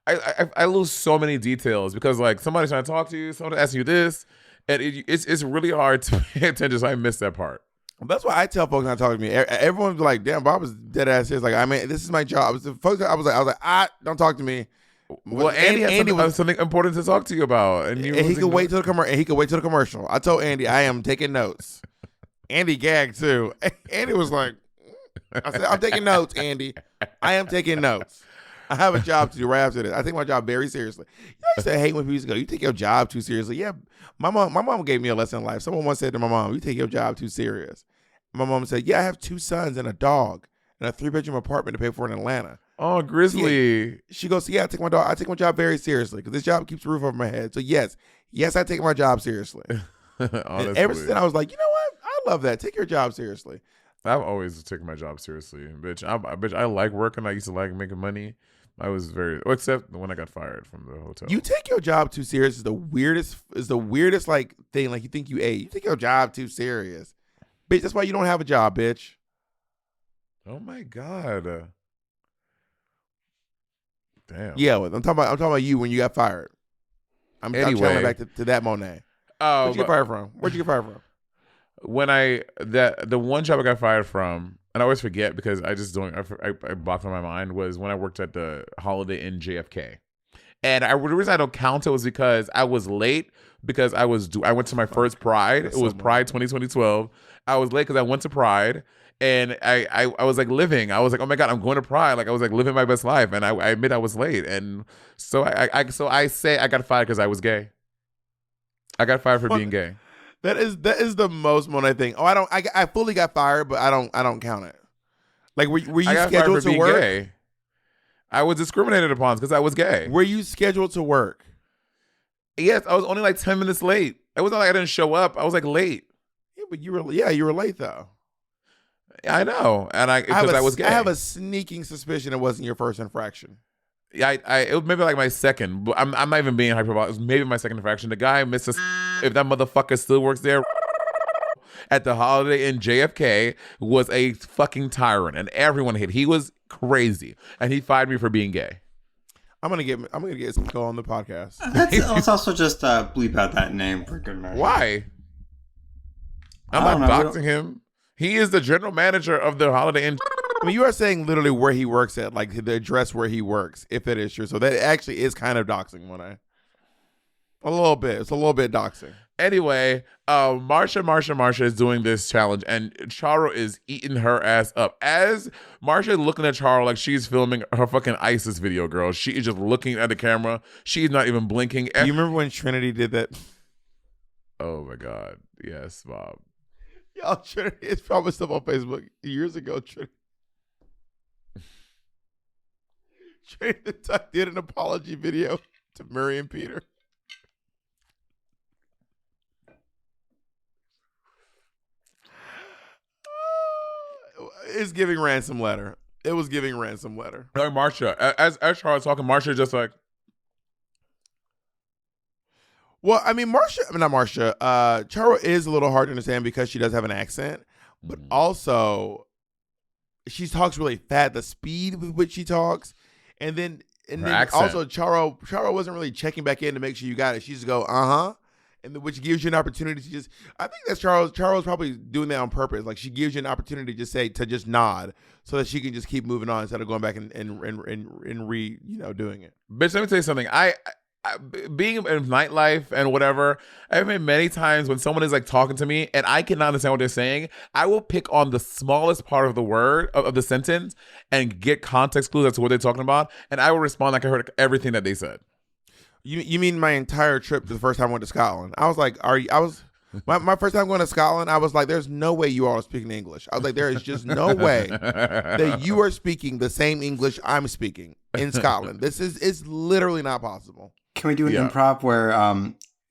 I lose so many details because like somebody's trying to talk to you, someone asking you this, and it's really hard to pay attention. So I missed that part. That's why I tell folks not talking to me. Everyone's like, "Damn, Bob was dead ass serious." Like, I mean, this is my job. I was like, don't talk to me. Well, Andy had something important to talk to you about, and he could wait till the commercial. I told Andy I am taking notes. Andy gagged too. Andy was like, I said, I'm taking notes, Andy. I am taking notes. I have a job to do right after this. I take my job very seriously. I used to hate when people used to go, you take your job too seriously. Yeah, my mom gave me a lesson in life. Someone once said to my mom, you take your job too serious. My mom said, yeah, I have 2 sons and a dog and a 3-bedroom apartment to pay for in Atlanta. Oh, Grizzly. Yeah. She goes, yeah, I take my job very seriously because this job keeps the roof over my head. So yes, I take my job seriously. And ever since then, I was like, you know what? I love that. Take your job seriously. I've always taken my job seriously, bitch. I like working. I used to like making money. I was except when I got fired from the hotel. You take your job too serious is the weirdest like thing. Like you think you ate. You take your job too serious, bitch. That's why you don't have a job, bitch. Oh my God. Damn. Yeah, I'm talking about you when you got fired. I'm channeling back to that Monet. Where'd you get fired from? When the one job I got fired from, and I always forget because I just don't, I blocked on my mind, was when I worked at the Holiday Inn JFK. And the reason I don't count it was because I was late because I went to my first Pride. It was Pride 2012. I was late because I went to Pride and I was like living. I was like, oh my God, I'm going to Pride. Like I was like living my best life. And I admit I was late. And so I say I got fired because I was gay. I got fired for being gay. That is the most Monet thing. Oh, I fully got fired, but I don't count it. Like were you scheduled to work? Gay. I was discriminated upon because I was gay. Were you scheduled to work? Yes, I was only like 10 minutes late. It wasn't like I didn't show up. I was like late. Yeah, but you were late though. I know, and because I was gay. I have a sneaking suspicion it wasn't your first infraction. It was maybe like my second. But I'm not even being hyperbolic. It was maybe my second infraction. The guy, Mr. If that motherfucker still works there at the Holiday Inn JFK, was a fucking tyrant, and everyone hit. He was crazy, and he fired me for being gay. I'm gonna get some go on the podcast. Let's also just bleep out that name for good measure. Why? I'm not doxing him. He is the general manager of the Holiday Inn. I mean, you are saying literally where he works at, like the address where he works, if that is true. So that actually is kind of doxing, a little bit. It's a little bit doxing. Anyway, Marcia is doing this challenge, and Charo is eating her ass up. As Marcia is looking at Charo like she's filming her fucking ISIS video, girl. She is just looking at the camera. She's not even blinking. You remember when Trinity did that? Oh my God. Yes, Bob. Y'all, Trinity, it's probably stuff on Facebook years ago, Trinity did an apology video to Murray and Peter. It's giving ransom letter. It was giving ransom letter. Like Marcia, as Charo was talking, Marcia just like. Well, I mean, not Marcia. Charo is a little hard to understand because she does have an accent, but also she talks really fast. The speed with which she talks, and then also Charo wasn't really checking back in to make sure you got it. She just go and which gives you an opportunity to just. I think that's Charo's probably doing that on purpose. Like she gives you an opportunity to just nod so that she can just keep moving on instead of going back and doing it. Bitch, let me tell you something. I being in nightlife and whatever, I've been many times when someone is like talking to me and I cannot understand what they're saying, I will pick on the smallest part of the word of the sentence and get context clues as to what they're talking about, and I will respond like I heard everything that they said. You mean my entire trip the first time I went to Scotland? I was like, my first time going to Scotland, I was like, there's no way you all are speaking English. I was like, there is just no way that you are speaking the same English I'm speaking in Scotland. It's literally not possible. Can we do an improv where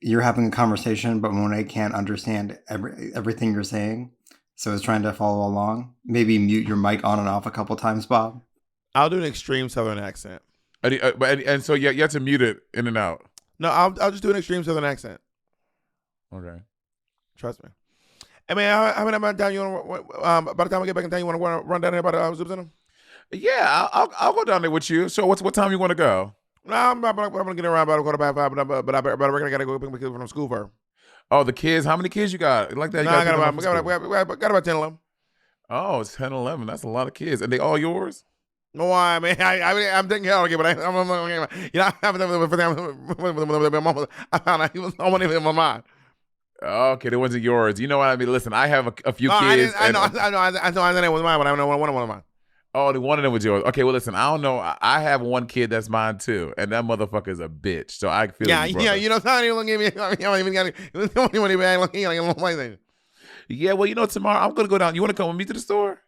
you're having a conversation, but Monet can't understand everything you're saying, so is trying to follow along? Maybe mute your mic on and off a couple times, Bob. I'll do an extreme Southern accent. And so you have to mute it in and out. No, I'll just do an extreme Southern accent. Okay. Trust me. I mean, how many time you want? By the time I get back in town, you want to run down here about Zip Center? Yeah, I'll go down there with you. So what time you want to go? No, I'm gonna get around about 5:15, but I reckon I gotta go pick my kids from school first. Oh, the kids. How many kids you got? Like that? No, I got about 10, 11. Oh, it's 10, 11. That's a lot of kids. And they all yours? No, I mean, I'm taking care of it, but I have I found out he was on in my mind. Okay, they wasn't yours. You know what I mean? Listen, I have a few kids. I know it was mine, but I know one of mine. Oh, one of them was yours. Okay, well, listen, I don't know. I have one kid that's mine too, and that motherfucker is a bitch. So I feel you know, yeah, well, you know, tomorrow I'm gonna go down. You want to come with me to the store?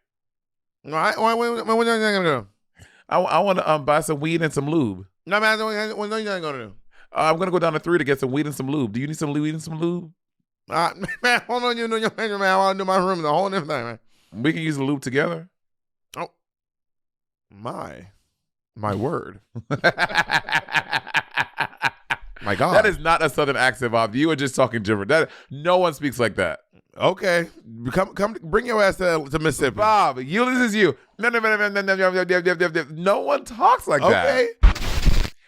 No, when are you gonna go? I want to buy some weed and some lube. No, man, when are you gonna do? I'm gonna go down to 3 to get some weed and some lube. Do you need some weed and some lube? Man, hold on, you know your man. I want to do my room, the whole everything, man. We can use the lube together. Oh, my word. My God, that is not a Southern accent, Bob. You were just talking gibberish. That no one speaks like that. Okay, come, bring your ass to Mississippi, Bob. This is you. No. No one talks like that. Okay.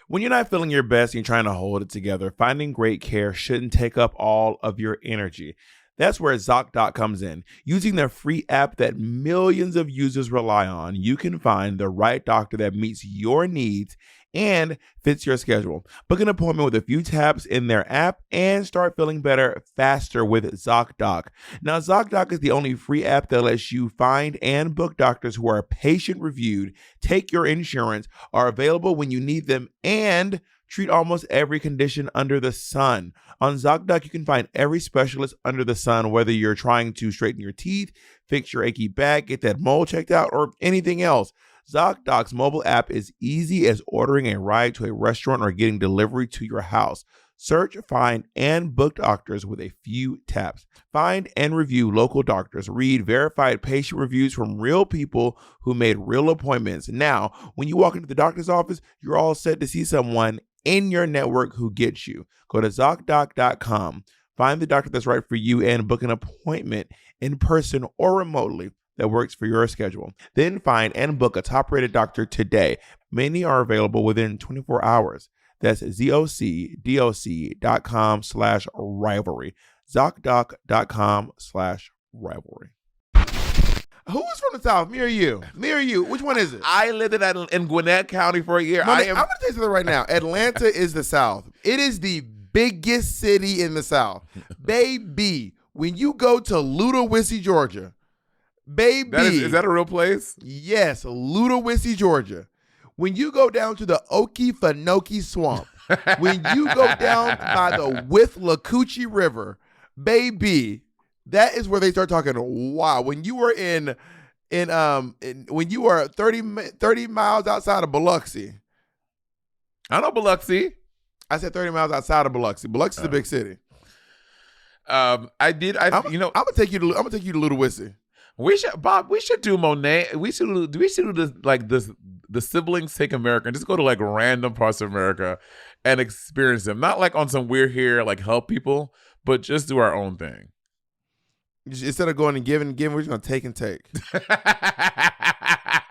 When you're not feeling your best and you're trying to hold it together, finding great care shouldn't take up all of your energy. That's where ZocDoc comes in. Using their free app that millions of users rely on, you can find the right doctor that meets your needs and fits your schedule. Book an appointment with a few taps in their app and start feeling better faster with ZocDoc. Now, ZocDoc is the only free app that lets you find and book doctors who are patient-reviewed, take your insurance, are available when you need them, and treat almost every condition under the sun. On ZocDoc, you can find every specialist under the sun, whether you're trying to straighten your teeth, fix your achy back, get that mole checked out, or anything else. ZocDoc's mobile app is easy as ordering a ride to a restaurant or getting delivery to your house. Search, find, and book doctors with a few taps. Find and review local doctors. Read verified patient reviews from real people who made real appointments. Now, when you walk into the doctor's office, you're all set to see someone in your network who gets you. Go to ZocDoc.com. Find the doctor that's right for you and book an appointment in person or remotely that works for your schedule. Then find and book a top-rated doctor today. Many are available within 24 hours. That's ZocDoc.com/rivalry. ZocDoc.com/rivalry. Who is from the South? Me or you? Me or you? Which one is it? I lived in Gwinnett County for a year. I'm going to tell you something right now. Atlanta is the South. It is the biggest city in the South. Baby, when you go to Ludowici, Georgia, baby. Is that a real place? Yes, Ludowici, Georgia. When you go down to the Okefenokee Swamp, when you go down by the Withlacoochee River, baby, that is where they start talking. Wow, when you were when you were 30 miles outside of Biloxi. I know Biloxi. I said 30 miles outside of Biloxi. Biloxi is a big city. I'm gonna take you to Ludowici. We should do Monet. We should do this the Siblings Take America and just go to like random parts of America and experience them. Not like on some we're here, like help people, but just do our own thing. Instead of going and giving, we're just gonna take and take. I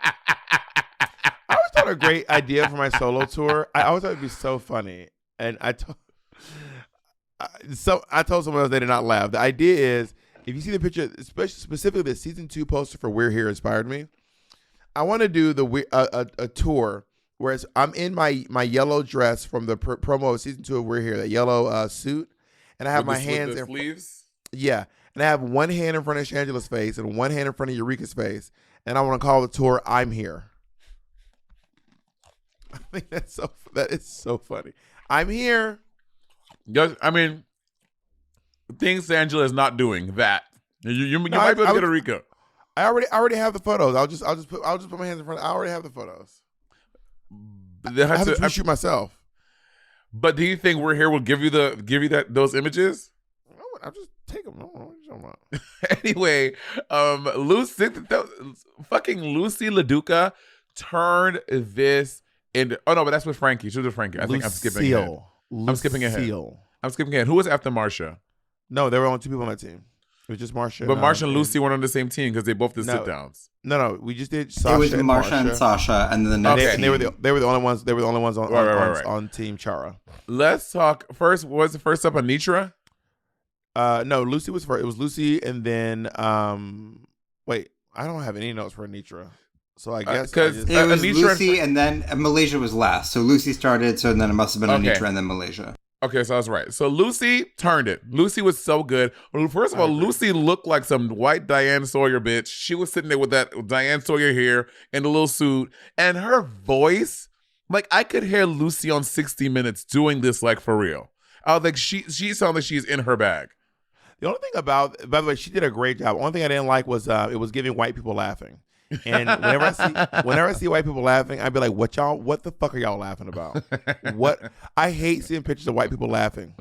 always thought a great idea for my solo tour. I always thought it'd be so funny. And I told someone else, they did not laugh. The idea is, if you see the picture, specifically the season 2 poster for We're Here inspired me. I want to do a tour where I'm in my yellow dress from the promo of season 2 of We're Here, that yellow suit, and I have my hands in sleeves. Yeah, and I have one hand in front of Shangela's face and one hand in front of Eureka's face, and I want to call the tour "I'm Here." I think that is so funny. I'm here. Yes, I mean, things Angela is not doing that. You might be able to get Eureka. I already have the photos. I'll just put my hands in front. I already have the photos. I have to shoot myself. But do you think We're Here will give you those images? I'll just take them. Anyway, Lucy LaDuca turned this into. Oh no, but that's with Frankie. She was with Frankie. I think I'm skipping ahead. I'm skipping ahead. Who was after Marcia? No, there were only 2 people on that team. It was just Marcia. But Marcia and Lucy weren't on the same team because they both did sit downs. No, we just did Sasha. It was Marcia and Sasha, and then the next team. They were the only ones. They were the only ones on Team Charo. Let's talk first. What was the first up? Anitra? No, Lucy was first. It was Lucy, and then wait, I don't have any notes for Anitra, so I guess because it was Anitra Lucy, and then Malaysia was last. So Lucy started, so then it must have been Anitra and then Malaysia. Okay, so I was right. So Lucy turned it. Lucy was so good. Well, first of all, Lucy looked like some white Diane Sawyer bitch. She was sitting there with that Diane Sawyer hair and a little suit. And her voice, like I could hear Lucy on 60 Minutes doing this like for real. I was like, she sounded like she's in her bag. The only thing by the way, she did a great job. Only thing I didn't like was it was giving white people laughing. And whenever I see white people laughing, I'd be like, what the fuck are y'all laughing about? I hate seeing pictures of white people laughing.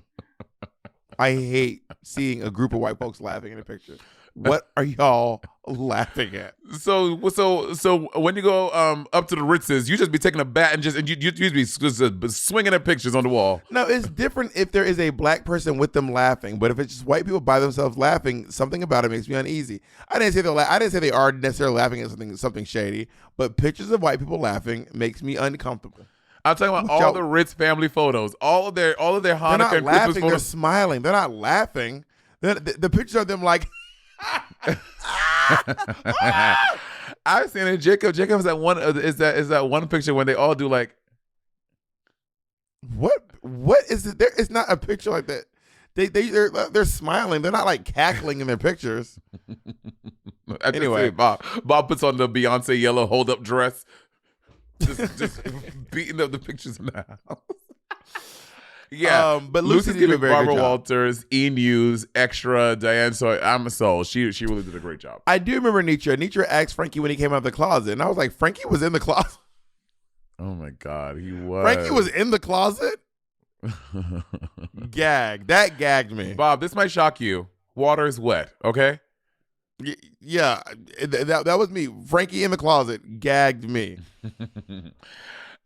I hate seeing a group of white folks laughing in a picture. What are y'all laughing at? So when you go up to the Ritzes, you just be taking a bat and you be swinging at pictures on the wall. No, it's different if there is a black person with them laughing, but if it's just white people by themselves laughing, something about it makes me uneasy. I didn't say they are necessarily laughing at something shady, but pictures of white people laughing makes me uncomfortable. I'm talking about all the Ritz family photos, all of their Hanukkah and Christmas photos. They're smiling. They're not laughing. The pictures of them like. I've seen it. Jacob is that one. Is that one picture when they all do like. What is it? It's not a picture like that. They're smiling. They're not like cackling in their pictures. Anyway, Bob puts on the Beyonce yellow hold up dress, just beating up the pictures in the house. Yeah, but Lucy's giving Barbara Walters, E! News, Extra, Diane. So I'm a soul. She really did a great job. I do remember Anitra. Anitra asked Frankie when he came out of the closet, and I was like, Frankie was in the closet. Oh my God, he was. Frankie was in the closet. That gagged me. Bob, this might shock you. Water is wet, okay? Yeah, that was me. Frankie in the closet gagged me.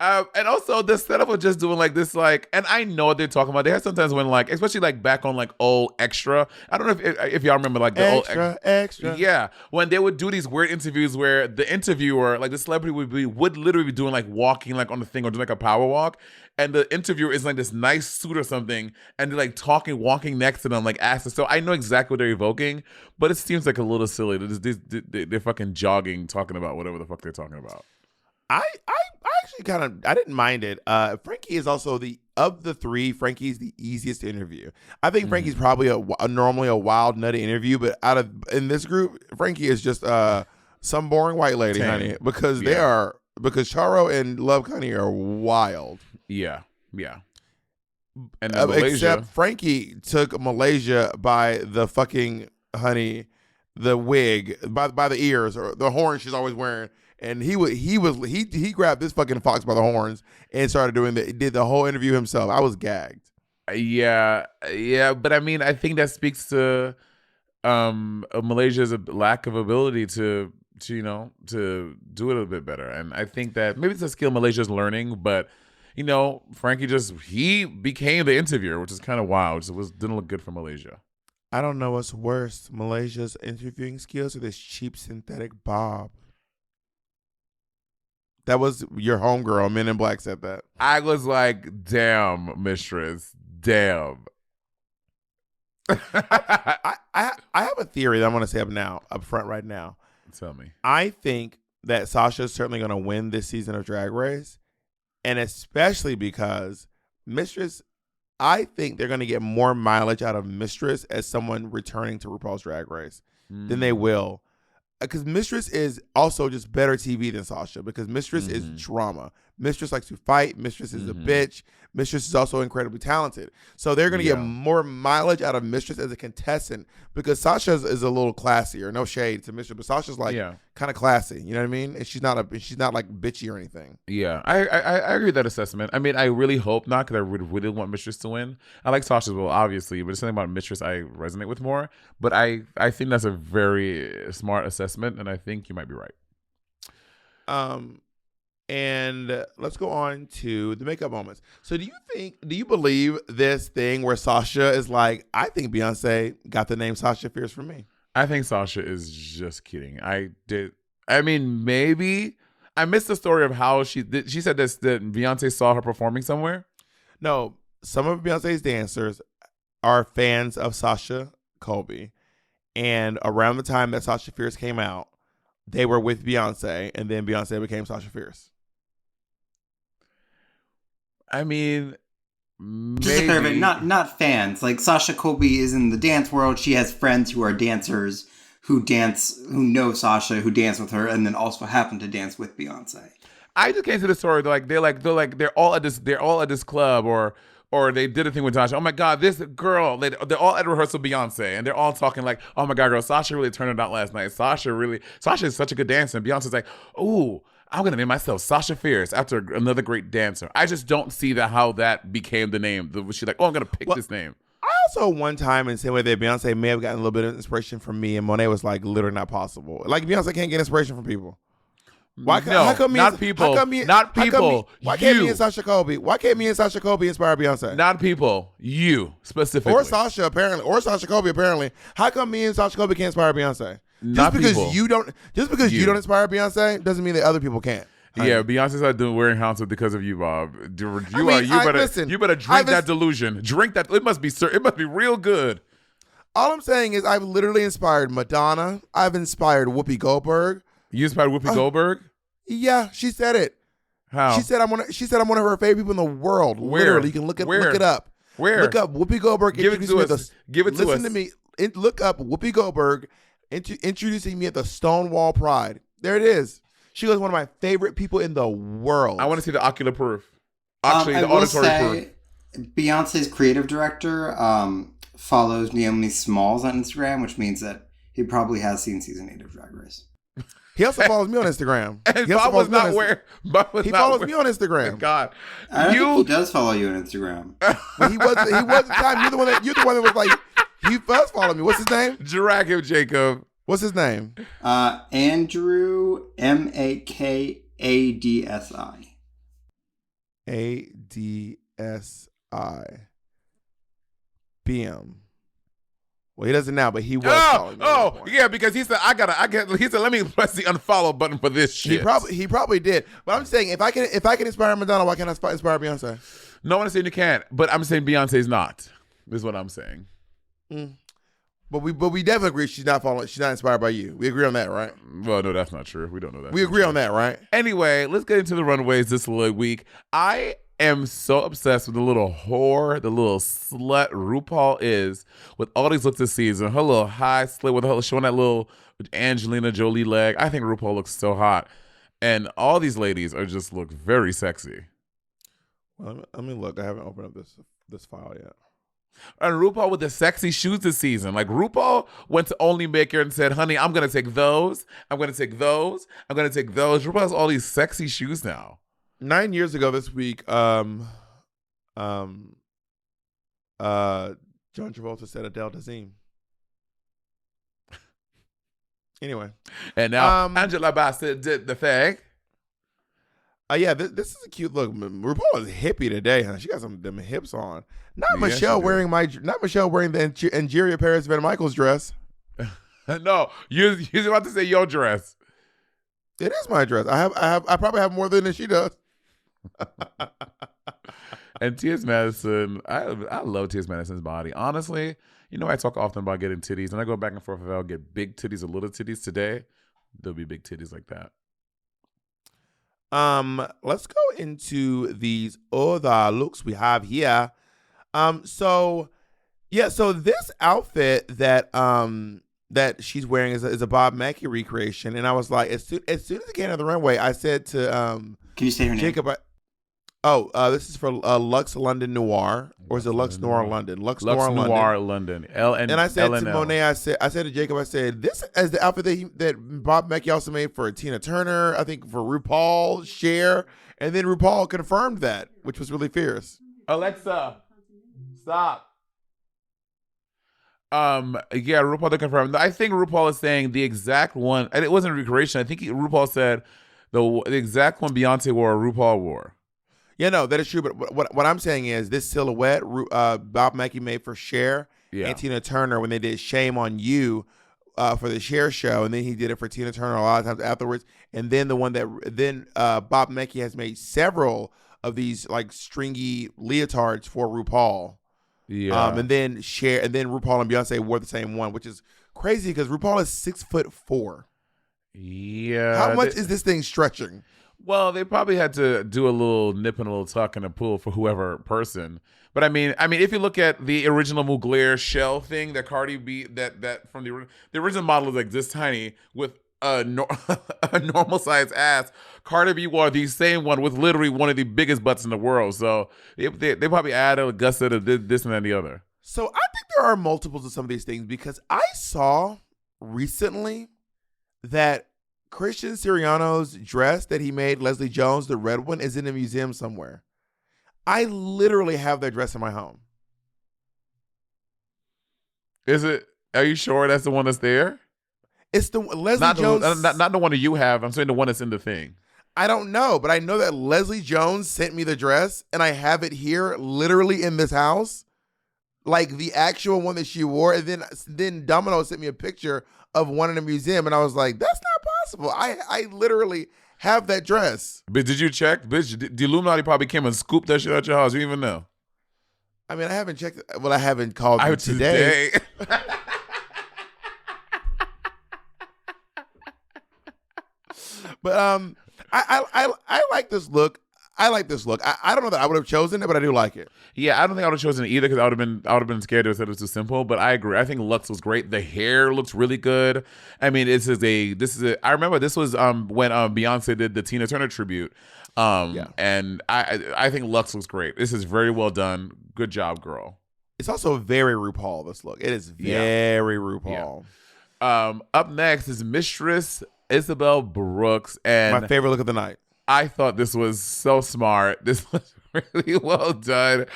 And also the setup of just doing like this, like, and I know what they're talking about. They have sometimes when like, especially like back on like old Extra. I don't know if y'all remember like the extra. Yeah, when they would do these weird interviews where the interviewer, like the celebrity, would literally be doing like walking like on the thing or doing like a power walk, and the interviewer is like this nice suit or something, and they're like walking next to them, like asking. So I know exactly what they're evoking, but it seems like a little silly. They're fucking jogging, talking about whatever the fuck they're talking about. I actually I didn't mind it. Frankie is also of the three, Frankie's the easiest to interview. I think Frankie's probably normally a wild, nutty interview, but in this group, Frankie is just some boring white lady, honey, because because Charo and Love Connie are wild. Yeah. And Malaysia. Except Frankie took Malaysia by the fucking the wig, by the ears or the horn she's always wearing. And he grabbed this fucking fox by the horns and started did the whole interview himself. I was gagged. Yeah, but I mean, I think that speaks to Malaysia's lack of ability to do it a little bit better. And I think that maybe it's a skill Malaysia's learning, but Frankie he became the interviewer, which is kind of wild. So it didn't look good for Malaysia. I don't know what's worse, Malaysia's interviewing skills or this cheap synthetic Bob. That was your homegirl. Men in Black said that. I was like, damn, mistress. Damn. I have a theory that I'm going to say up front right now. Tell me. I think that Sasha is certainly going to win this season of Drag Race. And especially because Mistress, I think they're going to get more mileage out of Mistress as someone returning to RuPaul's Drag Race than they will. Because Mistress is also just better TV than Sasha, because Mistress is drama. Mistress likes to fight. Mistress is a bitch. Mistress is also incredibly talented. So they're going to get more mileage out of Mistress as a contestant, because Sasha is a little classier. No shade to Mistress, but Sasha's like kind of classy. You know what I mean? And she's not like bitchy or anything. Yeah, I agree with that assessment. I mean, I really hope not, because I really want Mistress to win. I like Sasha as well, obviously, but it's something about Mistress I resonate with more. But I think that's a very smart assessment, and I think you might be right. And let's go on to the makeup moments. So do you believe this thing where Sasha is like, I think Beyonce got the name Sasha Fierce from me? I think Sasha is just kidding. I mean, maybe. I missed the story of how she said this, that Beyonce saw her performing somewhere. No, some of Beyonce's dancers are fans of Sasha Colby. And around the time that Sasha Fierce came out, they were with Beyonce, and then Beyonce became Sasha Fierce. I mean, maybe. Not fans. Like, Sasha Colby is in the dance world. She has friends who are dancers who know Sasha, who dance with her, and then also happen to dance with Beyonce. I just came to the story. They're all at this club, or they did a thing with Sasha. Oh my God, this girl. They're all at rehearsal Beyonce, and they're all talking like, oh my God, girl, Sasha really turned it out last night. Sasha is such a good dancer. And Beyonce's like, ooh, I'm going to name myself Sasha Fierce after another great dancer. I just don't see how that became the name. She's like, oh, I'm going to pick this name. I also one time in the same way that Beyonce may have gotten a little bit of inspiration from me, and Monet was like, literally not possible. Like, Beyonce can't get inspiration from people. Why can't me and Sasha Colby inspire Beyonce? Not people, you specifically. Or Sasha, apparently. Or Sasha Colby, apparently. How come me and Sasha Colby can't inspire Beyonce? Just because you don't inspire Beyonce doesn't mean that other people can't. Yeah, Beyonce's not wearing hounds because of you, Bob. You better drink that delusion. Drink that. It must be real good. All I'm saying is I've literally inspired Madonna. I've inspired Whoopi Goldberg. You inspired Whoopi Goldberg? Yeah, she said it. How? She said I'm one of her favorite people in the world. Where? Literally, you can look it up. Where? Look up Whoopi Goldberg. Give it to us. Listen to me. Look up Whoopi Goldberg introducing me at the Stonewall Pride. There it is. She was one of my favorite people in the world. I want to see the ocular proof. Actually, the auditory proof. Beyonce's creative director follows Naomi Smalls on Instagram, which means that he probably has seen season 8 of Drag Race. He also follows me on Instagram. And Bob was not where. He follows me on Instagram. God, I think he does follow you on Instagram. Well, he was at the time. You're the one that was like, he first followed me. What's his name? Drag him, Jacob. What's his name? Andrew MAKADSI. ADSI. BM. Well, he doesn't now, but he was following me. Oh, yeah, because he said he said, let me press the unfollow button for this shit. He probably did. But I'm saying if I can inspire Madonna, why can't I inspire Beyonce? No one saying you can't, but I'm saying Beyonce's not. Is what I'm saying. But we definitely agree she's not inspired by you. We agree on that, right? Well, no, that's not true. We don't know that. We agree on that, right? Anyway, let's get into the runways this week. I am so obsessed with the little whore, the little slut RuPaul is with all these looks this season. Her little high slit with her showing that little Angelina Jolie leg. I think RuPaul looks so hot. And all these ladies just look very sexy. Well, let me look. I haven't opened up this file yet. And RuPaul with the sexy shoes this season. Like RuPaul went to Only Maker and said, honey, I'm going to take those. I'm going to take those. I'm going to take those. RuPaul has all these sexy shoes now. 9 years ago this week, John Travolta said Adele Dazeem. Anyway. And now Angela Bassett did the thing. Yeah, this is a cute look. RuPaul is hippie today, huh? She got them hips on. Not Michelle wearing the Angeria Paris Van Michaels dress. No, you're about to say your dress. It is my dress. I probably have more than she does. And T.S. Madison, I love T.S. Madison's body. Honestly, I talk often about getting titties, and I go back and forth if I'll get big titties or little titties. Today, there'll be big titties like that. Let's go into these other looks we have here. So this outfit that she's wearing is a Bob Mackie recreation, and I was like, as soon as it came on the runway, I said to can you say her name? Jacob? This is for Lux London Noir, or is it Lux Noir London? Lux Noir London. And I said to Monet, I said to Jacob, I said, this is the outfit that Bob Mackie also made for Tina Turner, I think for RuPaul, Cher, and then RuPaul confirmed that, which was really fierce. Alexa, stop. Yeah, RuPaul did confirm. I think RuPaul is saying the exact one, and it wasn't a recreation. I think RuPaul said the exact one Beyonce wore, RuPaul wore. Yeah, no, that is true. But what I'm saying is this silhouette Bob Mackie made for Cher and Tina Turner when they did Shame on You for the Cher show, and then he did it for Tina Turner a lot of times afterwards. And then the one that Bob Mackie has made several of these like stringy leotards for RuPaul. Yeah. And then Cher and then RuPaul and Beyonce wore the same one, which is crazy because RuPaul is 6'4". Yeah. How much is this thing stretching? Well, they probably had to do a little nip and a little tuck and a pull for whoever person. But I mean, if you look at the original Mugler shell thing that Cardi B, that from the original model is like this tiny with a normal size ass. Cardi B wore the same one with literally one of the biggest butts in the world. So they probably added a gusset of this and then the other. So I think there are multiples of some of these things because I saw recently that Christian Siriano's dress that he made, Leslie Jones, the red one, is in a museum somewhere. I literally have that dress in my home. Is it? Are you sure that's the one that's there? It's the Leslie Jones. Not the one that you have. I'm saying the one that's in the thing. I don't know, but I know that Leslie Jones sent me the dress, and I have it here, literally in this house, like the actual one that she wore. And then Domino sent me a picture of one in a museum, and I was like, "That's not possible." I literally have that dress. But did you check? Bitch, the Illuminati probably came and scooped that shit out your house. You didn't even know. I mean, I haven't checked. Well, I haven't called you today. But I like this look. I like this look. I don't know that I would have chosen it, but I do like it. Yeah, I don't think I would have chosen it either because I would have been scared to have said it was too simple. But I agree. I think Lux was great. The hair looks really good. I mean, this is a. I remember this was when Beyonce did the Tina Turner tribute. And I think Lux looks great. This is very well done. Good job, girl. It's also very RuPaul. This look. It is very RuPaul. Yeah. Up next is Mistress Isabel Brooks, and my favorite look of the night. I thought this was so smart. This was really well done.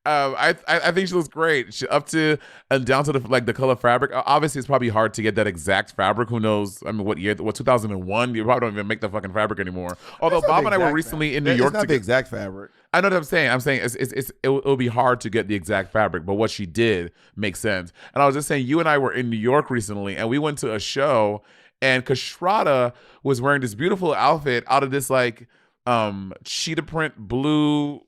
I think she looks great. She up to and down to the color fabric. Obviously, it's probably hard to get that exact fabric. Who knows? I mean, what year? What 2001? You probably don't even make the fucking fabric anymore. Although Bob and I were recently in New York. It's not the exact fabric. I know what I'm saying. I'm saying it'll be hard to get the exact fabric, but what she did makes sense. And I was just saying, you and I were in New York recently, and we went to a show, and Kashrada was wearing this beautiful outfit out of this cheetah print blue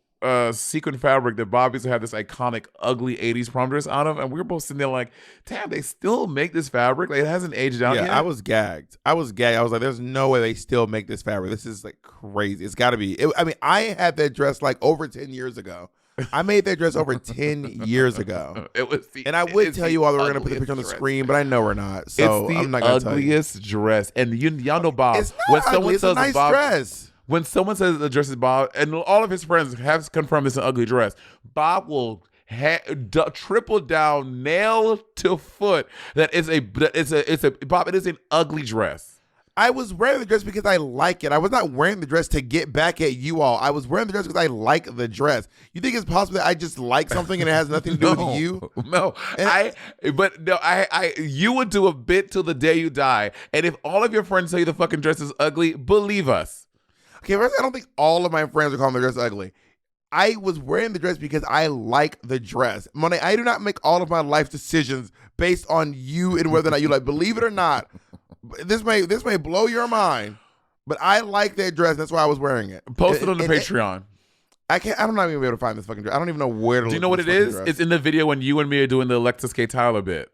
sequin fabric that Bob used to have this iconic ugly 80s prom dress out of, and we were both sitting there like, damn, they still make this fabric? Like, it hasn't aged out yet. I was gagged. I was like, there's no way they still make this fabric. This is like crazy. It's got to be. I had that dress like over 10 years ago. I made that dress over 10 years ago. And I would tell you all that we're going to put the picture on the screen, but I know we're not. So I'm not going to tell you. It's the ugliest dress. And y'all know Bob. It's not ugly. It's a nice dress. When someone says the dress is Bob, and all of his friends have confirmed it's an ugly dress, Bob will triple down, nail to foot, that Bob, it is an ugly dress. I was wearing the dress because I like it. I was not wearing the dress to get back at you all. I was wearing the dress because I like the dress. You think it's possible that I just like something and it has nothing to do with you? No. You would do a bit till the day you die. And if all of your friends tell you the fucking dress is ugly, believe us. Okay, first, I don't think all of my friends are calling the dress ugly. I was wearing the dress because I like the dress. Monet, I do not make all of my life decisions based on you and whether or not you like. Believe it or not, this may blow your mind, but I like that dress. That's why I was wearing it. Post it on the Patreon. I'm not even able to find this fucking dress. I don't even know where to look. Do you know what it is? Dress. It's in the video when you and me are doing the Alexis K. Tyler bit,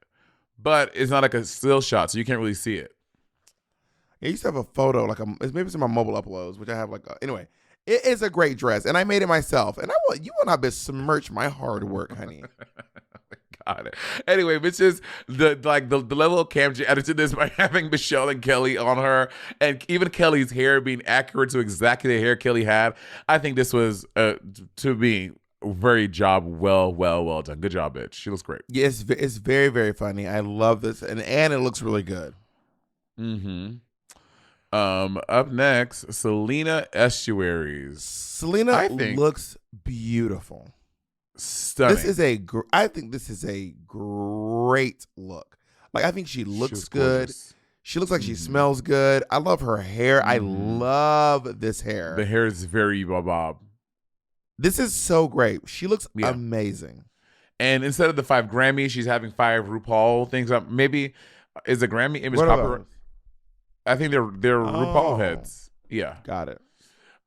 but it's not like a still shot, so you can't really see it. I used to have a photo, maybe it's in my mobile uploads, which I have anyway. It is a great dress, and I made it myself. And you will not besmirch my hard work, honey. Got it. Anyway, it's just the level of Cam added to this by having Michelle and Kelly on her, and even Kelly's hair being accurate to exactly the hair Kelly had. I think this was to me very well done. Good job, bitch. She looks great. Yeah, it's very, very funny. I love this, and it looks really good. Mm-hmm. Up next, Selena Estuaries. Selena looks beautiful. Stunning. I think this is a great look. I think she looks good. Gorgeous. She looks like she smells good. I love her hair. I love this hair. The hair is very Bob. This is so great. She looks amazing. And instead of the 5 Grammys, she's having 5 RuPaul things up. Maybe is a Grammy image proper. I think they're RuPaul heads. Yeah. Got it.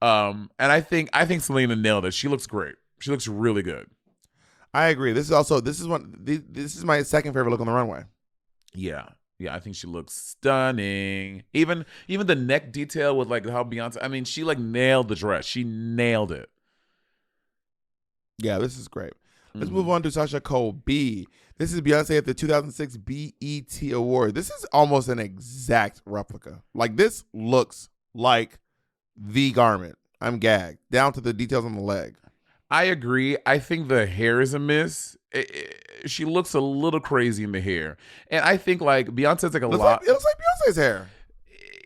And I think Selena nailed it. She looks great. She looks really good. I agree. This is my second favorite look on the runway. Yeah. Yeah, I think she looks stunning. Even the neck detail with how Beyonce, I mean, she nailed the dress. She nailed it. Yeah, this is great. Let's move on to Sasha Colby. This is Beyonce at the 2006 BET Award. This is almost an exact replica. This looks like the garment. I'm gagged. Down to the details on the leg. I agree. I think the hair is a miss. She looks a little crazy in the hair. And I think Beyonce's lot. It looks like Beyonce's hair.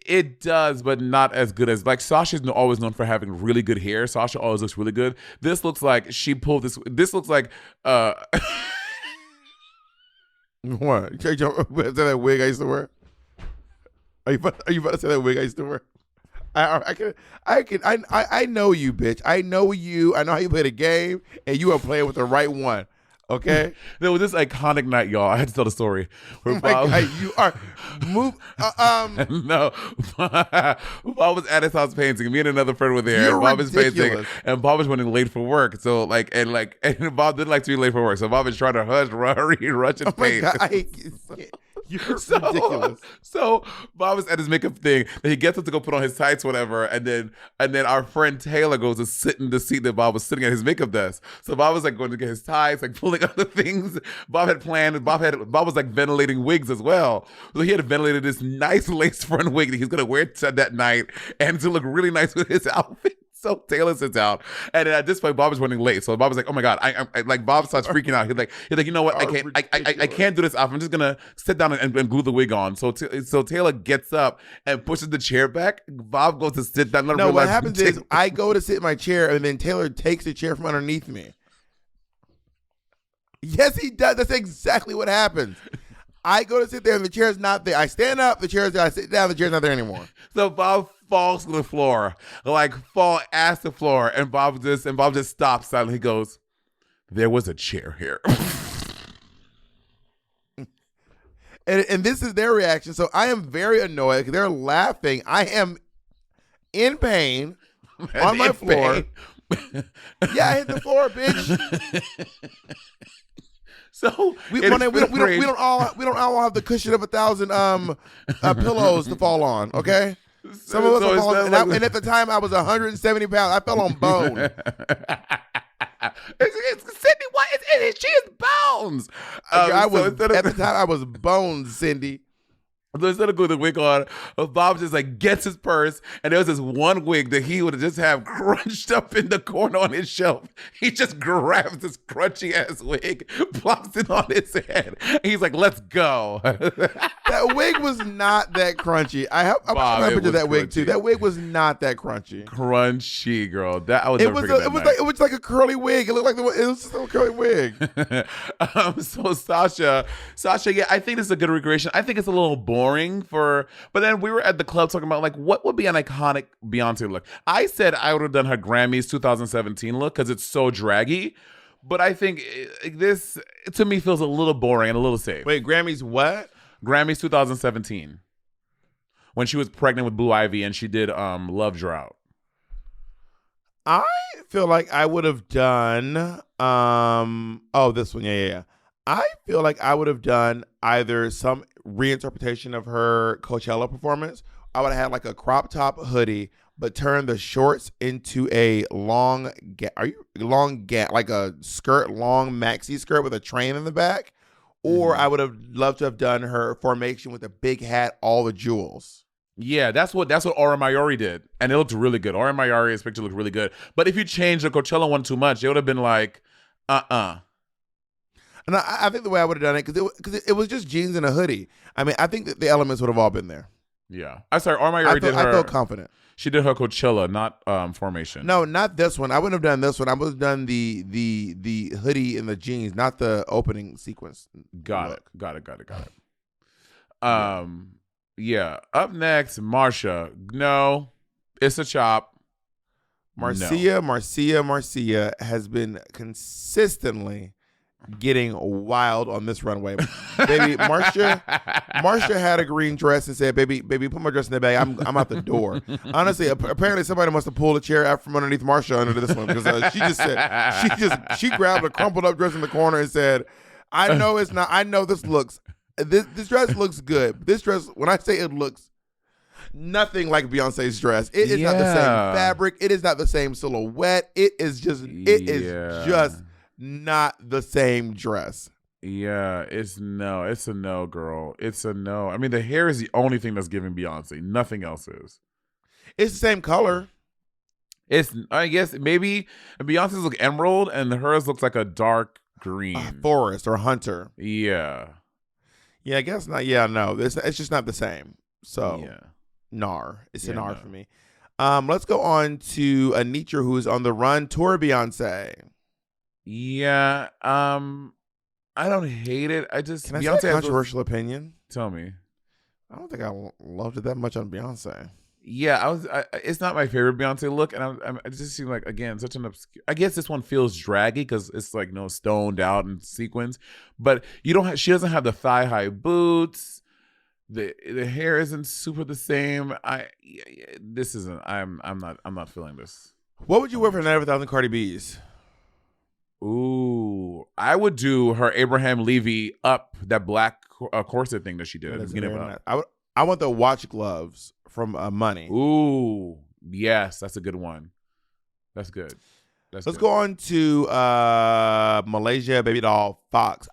It does, but not as good as Sasha's always known for having really good hair. Sasha always looks really good. This looks like she pulled this. This looks like what? Is that wig I used to wear? Are you about to say that wig I used to wear? I know you, bitch. I know you. I know how you play the game, and you are playing with the right one. Okay. There was this iconic night, y'all. I had to tell the story. Where Bob, you are move. No, Bob was at his house painting. Me and another friend were there. You're and Bob is ridiculous. painting, and Bob is running late for work. So and Bob didn't like to be late for work. So Bob is trying to rush and paint. Oh my God, you're ridiculous. So Bob is at his makeup thing. Then he gets up to go put on his tights, whatever. And then our friend Taylor goes to sit in the seat that Bob was sitting at his makeup desk. So Bob was going to get his tights, pulling other things Bob had planned. Bob was ventilating wigs as well. So he had ventilated this nice lace front wig that he's gonna wear that night and to look really nice with his outfits. So Taylor sits out, and at this point, Bob is running late. So Bob is like, "Oh my god!" I like Bob starts freaking out. He's like, "You know what? I can't do this off. I'm just gonna sit down and glue the wig on." So Taylor gets up and pushes the chair back. Bob goes to sit down. No, what happens is I go to sit in my chair, and then Taylor takes the chair from underneath me. Yes, he does. That's exactly what happens. I go to sit there, and the chair's not there. I stand up, the chair's there. I sit down, the chair's not there anymore. So Bob falls to the floor, like fall ass to the floor, and Bob just stops suddenly. He goes, "There was a chair here." and this is their reaction. So I am very annoyed because they're laughing. I am in pain on my floor. Yeah, I hit the floor, bitch. So we don't all have the cushion of 1,000 pillows to fall on. Okay, some of us are falling, and at the time I was 170 pounds. I fell on bone. It's Cindy. What? She is bones. At the time I was bones, Cindy. So instead of going the wig on, Bob just like gets his purse, and there was this one wig that he would just have crunched up in the corner on his shelf. He just grabs this crunchy ass wig, plops it on his head. And he's like, "Let's go." That wig was not that crunchy. I'm trying to picture that wig too. That wig was not that crunchy. Crunchy, girl. That I was. It was like a curly wig. It looked like it was still a curly wig. So Sasha, yeah, I think this is a good recreation. I think it's a little boring but then we were at the club talking about like what would be an iconic Beyonce look. I said I would have done her Grammys 2017 look because it's so draggy, but I think this to me feels a little boring and a little safe. Wait, Grammys what? Grammys 2017 when she was pregnant with Blue Ivy and she did Love Drought. I feel like I would have done this one. Yeah. I feel like I would have done either some reinterpretation of her Coachella performance. I would have had like a crop top hoodie, but turned the shorts into a long like a skirt, long maxi skirt with a train in the back. Or I would have loved to have done her formation with a big hat, all the jewels. Yeah, that's what Aura Mayori did, and it looked really good. Aura Mayori's picture looked really good. But if you changed the Coachella one too much, it would have been like, And I think the way I would have done it, because it was just jeans and a hoodie. I mean, I think that the elements would have all been there. Yeah. I'm sorry, Aura Mayori did her. I felt confident. She did her Coachella, not formation. No, not this one. I wouldn't have done this one. I would have done the hoodie and the jeans, not the opening sequence. Got it. Yeah. Up next, Marcia. No, it's a chop. Marcia has been consistently getting wild on this runway. Baby, Marcia had a green dress and said, baby, put my dress in the bag. I'm out the door. Honestly, apparently somebody must have pulled a chair out from underneath Marcia under this one, because she grabbed a crumpled up dress in the corner and said, I know this dress looks good. This dress, when I say it looks nothing like Beyonce's dress. It is not the same fabric. It is not the same silhouette. It is just not the same dress. Yeah, it's a no, girl. It's a no. I mean, the hair is the only thing that's giving Beyonce. Nothing else is. It's the same color. I guess maybe Beyonce's look emerald and hers looks like a dark green. Forest or hunter. Yeah. Yeah, I guess not. Yeah, no. It's just not the same. So, yeah. Nar. It's a nar for me. Let's go on to Anitra, who's on the run tour Beyonce. Yeah, I don't hate it. I just Can I say a controversial opinion? Tell me. I don't think I loved it that much on Beyonce. Yeah, it's not my favorite Beyonce look, and it just seems like, again, such an obscure. I guess this one feels draggy because it's like stoned out and sequins, but she doesn't have the thigh high boots. The hair isn't super the same. I'm not feeling this. What would you wear for Night of 1,000 Cardi B's? Ooh, I would do her Abraham Levy up, that black corset thing that she did at the beginning of Up. I want the watch gloves from Money. Ooh, yes, that's a good one. That's good. Let's go on to Malaysia Baby Doll Fox.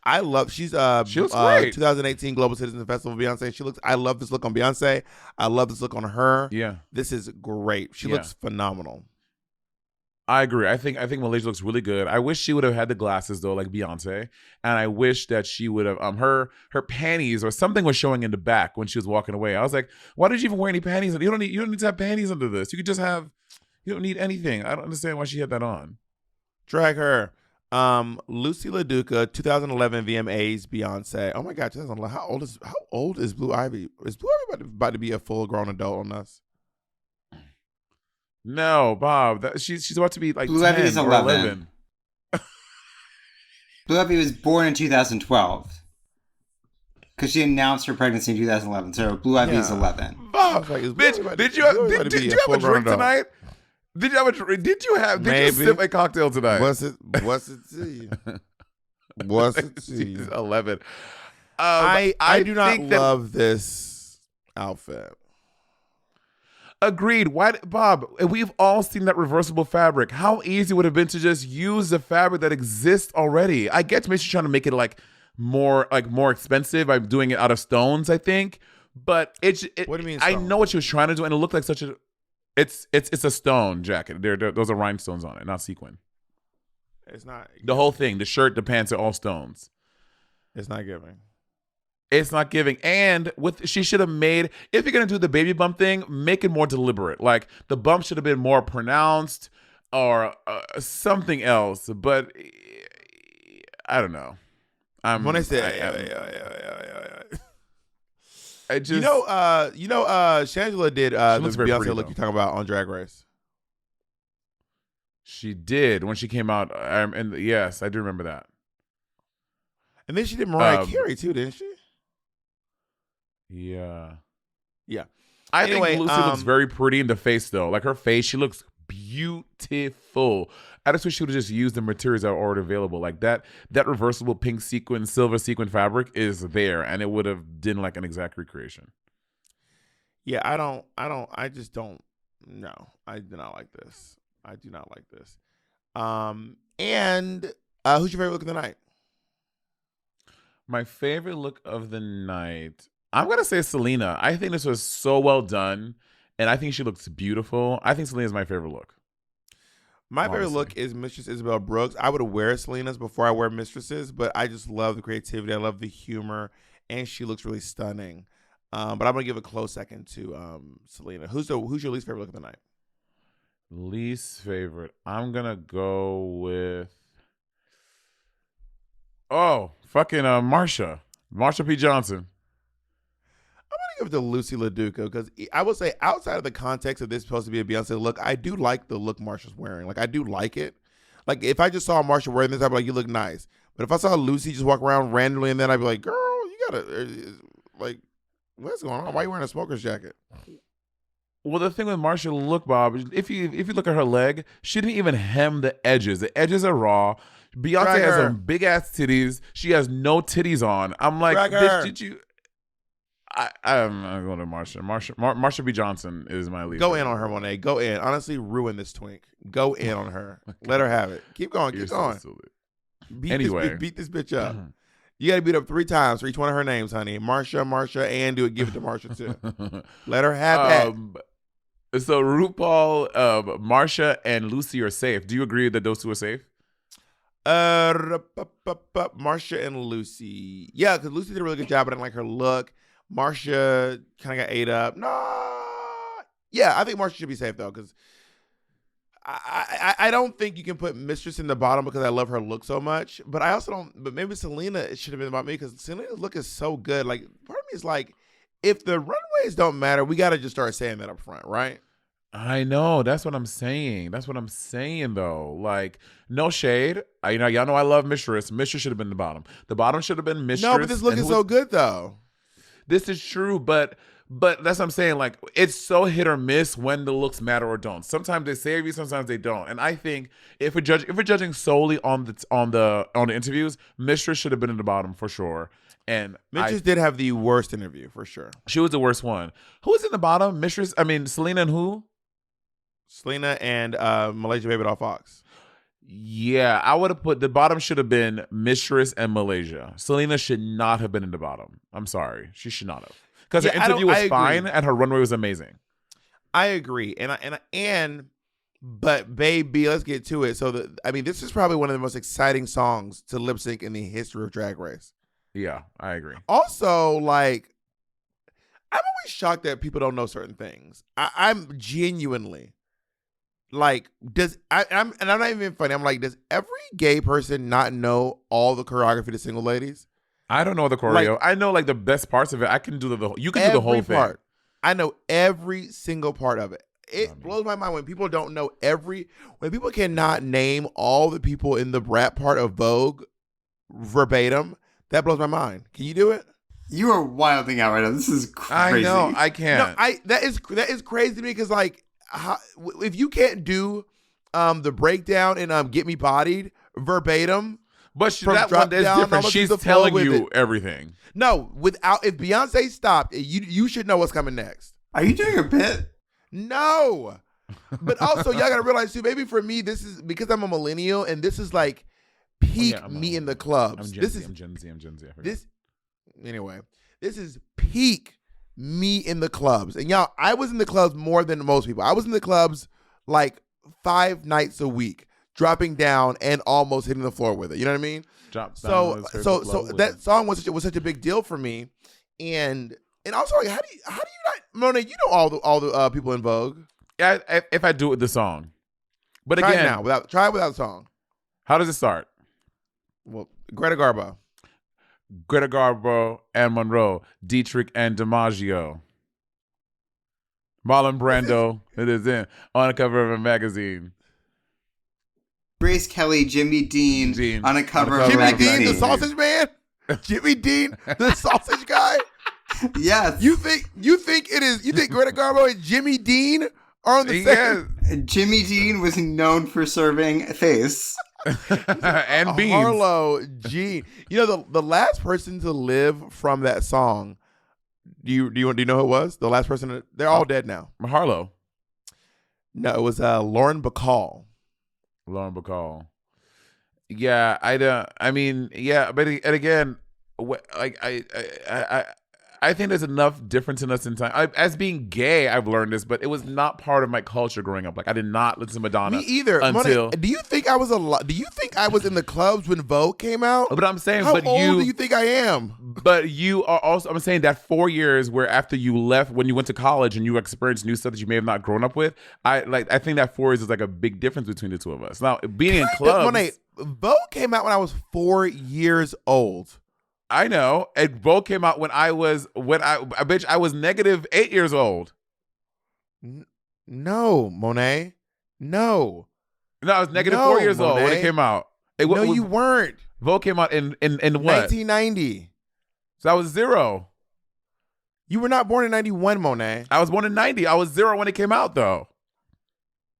She looks great. 2018 Global Citizen Festival Beyonce. I love this look on Beyonce. I love this look on her. Yeah. This is great. She looks phenomenal. I agree. I think Malaysia looks really good. I wish she would have had the glasses though, like Beyonce, and I wish that she would have her panties or something was showing in the back when she was walking away. I was like, why did you even wear any panties? You don't need to have panties under this. You could just have. You don't need anything. I don't understand why she had that on. Drag her. Lucy LaDuca, 2011 VMAs, Beyonce. Oh my God, 2011. How old is Blue Ivy? Is Blue Ivy about to be a full grown adult on us? No, Bob. She's about to be like Blue 10 Ivy is or 11. Blue Ivy was born in 2012 because she announced her pregnancy in 2011. So Blue Ivy is 11. Bob, bitch, did you have a drink tonight? Did you sip a cocktail tonight? What's it to you? What's it to you? 11. I do not love this outfit. Agreed. Why, Bob? We've all seen that reversible fabric. How easy would it have been to just use the fabric that exists already? I get maybe she's trying to make it more expensive by doing it out of stones, I think. But what do you mean? I know what she was trying to do, and it looked like such a. It's a stone jacket. Those are rhinestones on it, not sequin. It's not the whole thing. The shirt, the pants are all stones. It's not giving. It's not giving. And she should have made, if you're going to do the baby bump thing, make it more deliberate. Like the bump should have been more pronounced or something else. But I don't know. When I say, I just, Shangela did the Beyonce look you're talking about on Drag Race. She did when she came out. And yes, I do remember that. And then she did Mariah Carey too, didn't she? Yeah. I think Lucy looks very pretty in the face, though. Like her face, she looks beautiful. I just wish she would have just used the materials that are already available. Like that reversible pink sequin, silver sequin fabric is there, and it would have been like an exact recreation. Yeah, I just don't. No, I do not like this. I do not like this. And who's your favorite look of the night? My favorite look of the night, I'm going to say Selena. I think this was so well done, and I think she looks beautiful. I think Selena's my favorite look. My favorite look is Mistress Isabel Brooks. I would wear Selena's before I wear Mistress's, but I just love the creativity. I love the humor, and she looks really stunning. But I'm going to give a close second to Selena. Who's your least favorite look of the night? Least favorite. I'm going to go with... Oh, fucking Marcia P. Johnson. I'm gonna give it to Lucy LaDuca because I would say outside of the context of this supposed to be a Beyonce look, I do like the look Marcia's wearing. Like I do like it. Like if I just saw Marcia wearing this, I'd be like, you look nice. But if I saw Lucy just walk around randomly and then I'd be like, girl, you gotta like, what's going on? Why are you wearing a smoker's jacket? Well, the thing with Marcia, look, Bob, if you look at her leg, she didn't even hem the edges. The edges are raw. Beyonce has some big ass titties. She has no titties on. I'm like, bitch, did you? I'm going to Marcia. Marcia B. Johnson is my lead. Go in on her, Monet. Go in. Honestly, ruin this twink. Go in on her. Let her have it. Keep going. Keep going. So beat this bitch up. You got to beat up 3 times for each one of her names, honey. Marcia, and give it to Marcia too. Let her have that. So RuPaul, Marcia, and Lucy are safe. Do you agree that those two are safe? Marcia and Lucy. Yeah, because Lucy did a really good job. I didn't like her look. Marcia kind of got ate up. Yeah, I think Marcia should be safe though, because I don't think you can put Mistress in the bottom because I love her look so much. But I also don't. But maybe Selena, it should have been about me because Selena's look is so good. Like part of me is like, if the runways don't matter, we got to just start saying that up front, right? I know. That's what I'm saying. Though. Like, no shade. Y'all know I love Mistress. Mistress should have been the bottom. The bottom should have been Mistress. No, but this look is so good, though. This is true, but that's what I'm saying. Like, it's so hit or miss when the looks matter or don't. Sometimes they save you, sometimes they don't. And I think if we're judging solely on the interviews, Mistress should have been in the bottom for sure. And Mistress did have the worst interview for sure. She was the worst one. Who was in the bottom? Selena and who? Selena and Malaysia Baby Doll Fox. Yeah, I would have put the bottom should have been Mistress and Malaysia. Selena should not have been in the bottom. I'm sorry, she should not have, because her interview was fine and her runway was amazing. I agree, and But baby, let's get to it. So this is probably one of the most exciting songs to lip sync in the history of Drag Race. Yeah, I agree. Also, like, I'm always shocked that people don't know certain things. I'm genuinely like, I'm not even being funny. I'm like, does every gay person not know all the choreography to Single Ladies? I don't know the choreo. I know like the best parts of it. I can do you can do the whole thing. I know every single part of it. It blows my mind when people don't know when people cannot name all the people in the rap part of Vogue verbatim. That blows my mind. Can you do it? You are wilding out right now. This is crazy. I know. I can't. No, that is crazy to me because like, if you can't do the breakdown and Get Me Bodied verbatim. But that one is different. She's telling you everything. No, if Beyonce stopped, you should know what's coming next. Are you doing a bit? No. But also, y'all gotta realize too, maybe for me, this is because I'm a millennial and this is like peak me in the clubs. I'm Gen Z. Anyway, this is peak me in the clubs. And y'all, I was in the clubs more than most people. I was in the clubs like 5 nights a week, dropping down and almost hitting the floor with it. You know what I mean? So that song was such a big deal for me. And also, like, how do you not, Monet, you know all the people in Vogue. Yeah, if I do it with the song. But try again, it now, try it without the song. How does it start? Well, Greta Garbo and Monroe, Dietrich and DiMaggio, Marlon Brando. It is on the cover of a magazine. Grace Kelly, Jimmy Dean on a cover of a Jimmy magazine. Dean, the sausage man. Jimmy Dean, the sausage guy. Yes. You think Greta Garbo and Jimmy Dean are on the same? Jimmy Dean was known for serving face. And beans. Harlow G. You know the last person to live from that song. Do you know who it was? The last person. They're all dead now. Harlow. No, it was Lauren Bacall. Lauren Bacall. Yeah, I don't. I mean, yeah, but again, like I think there's enough difference in us in time. As being gay, I've learned this, but it was not part of my culture growing up. Like, I did not listen to Madonna. Me either. Until do you think I was Do you think I was in the clubs when Vogue came out? But I'm saying, how old do you think I am? But you are also. I'm saying that 4 years where after you left, when you went to college and you experienced new stuff that you may have not grown up with. I think that 4 years is like a big difference between the two of us. Now, being in clubs, Monet, Vogue came out when I was 4 years old. I know. And Vogue came out when I was -8 years old. No, Monet. No. No, I was -4 years old when it came out. You weren't. Vogue came out in what? 1990. So I was 0. You were not born in 91, Monet. I was born in 90. I was 0 when it came out, though.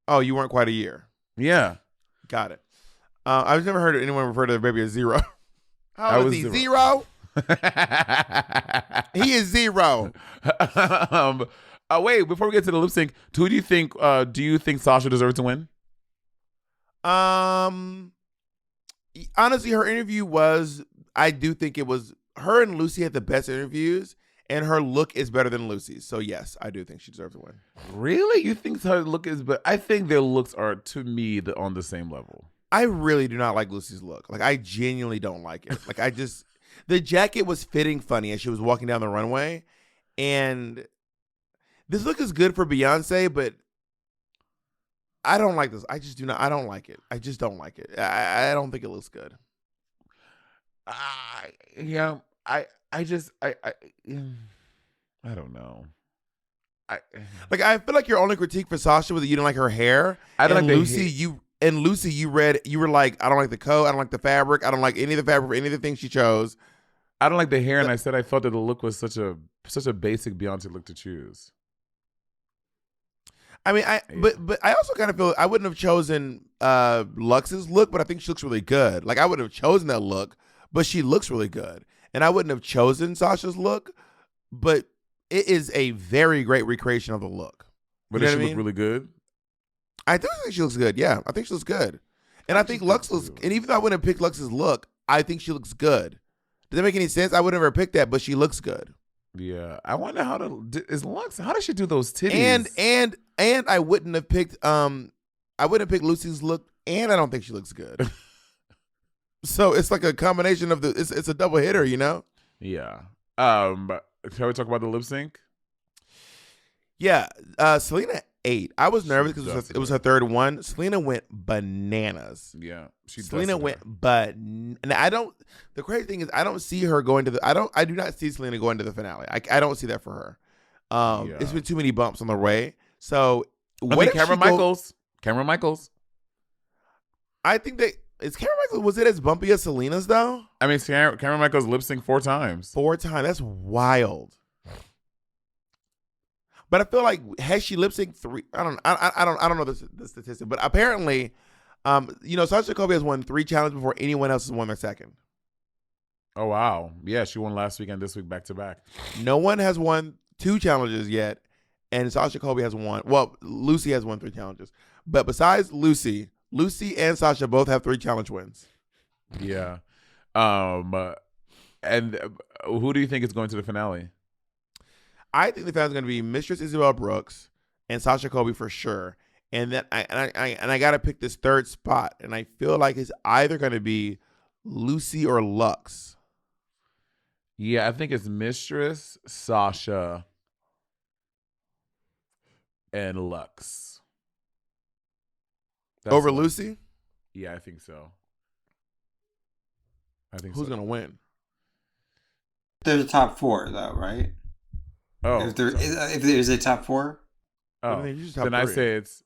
Oh, you weren't quite a year. Yeah. Got it. I've never heard anyone refer to the baby as 0. How is he? 0? He is 0. Wait, before we get to the lip sync, who do you think Sasha deserves to win? Honestly, her interview I do think it was, her and Lucy had the best interviews, and her look is better than Lucy's. So yes, I do think she deserves to win. Really? You think her look is better? I think their looks are, to me, on the same level. I really do not like Lucy's look. Like, I genuinely don't like it. Like, the jacket was fitting funny as she was walking down the runway. And this look is good for Beyonce, but I don't like this. I don't like it. I just don't like it. I don't think it looks good. I don't know. I feel like your only critique for Sasha was that you didn't like her hair. I don't like Lucy. Lucy, you were like, I don't like the coat, I don't like the fabric, I don't like any of the fabric, any of the things she chose. I don't like the hair, and I said I felt that the look was such a basic Beyonce look to choose. I mean, but I also kind of feel I wouldn't have chosen Lux's look, but I think she looks really good. Like, I would have chosen that look, but she looks really good. And I wouldn't have chosen Sasha's look, but it is a very great recreation of the look. But does she look really good? I do think she looks good. Yeah, I think she looks good. And I think Lux looks, and even though I wouldn't have picked Lux's look, I think she looks good. Does that make any sense? I would never pick that, but she looks good. Yeah. I wonder how does she do those titties? And I wouldn't have picked I wouldn't pick Lucy's look, and I don't think she looks good. So it's like a combination of it's a double hitter, you know? Yeah. Shall we talk about the lip sync? Yeah. Selena ate. I was nervous because it was her third one. Selena went bananas. Yeah. Selena went and the crazy thing is I don't see her going to I do not see Selena going to the finale. I don't see that for her. It's been too many bumps on the way. So Cameron Michaels. I think Cameron Michaels, was it as bumpy as Selena's though? I mean, Cameron Michaels lip sync 4 times. 4 times. That's wild. But I feel like has she lip synced 3? I don't know the statistic, but apparently, Sasha Colby has won 3 challenges before anyone else has won their second. Oh wow, yeah, she won last week and this week back to back. No one has won 2 challenges yet, and Sasha Colby has won. Well, Lucy has won 3 challenges, but besides Lucy and Sasha both have 3 challenge wins. Yeah, and who do you think is going to the finale? I think the finale is going to be Mistress Isabel Brooks and Sasha Colby for sure, and then I got to pick this third spot, and I feel like it's either going to be Lucy or Lux. Yeah, I think it's Mistress, Sasha, and Lux. Over Lucy? Yeah, I think so. Who's going to win? There's a top 4 though, right? Oh, if there's a top 4, then I say it's.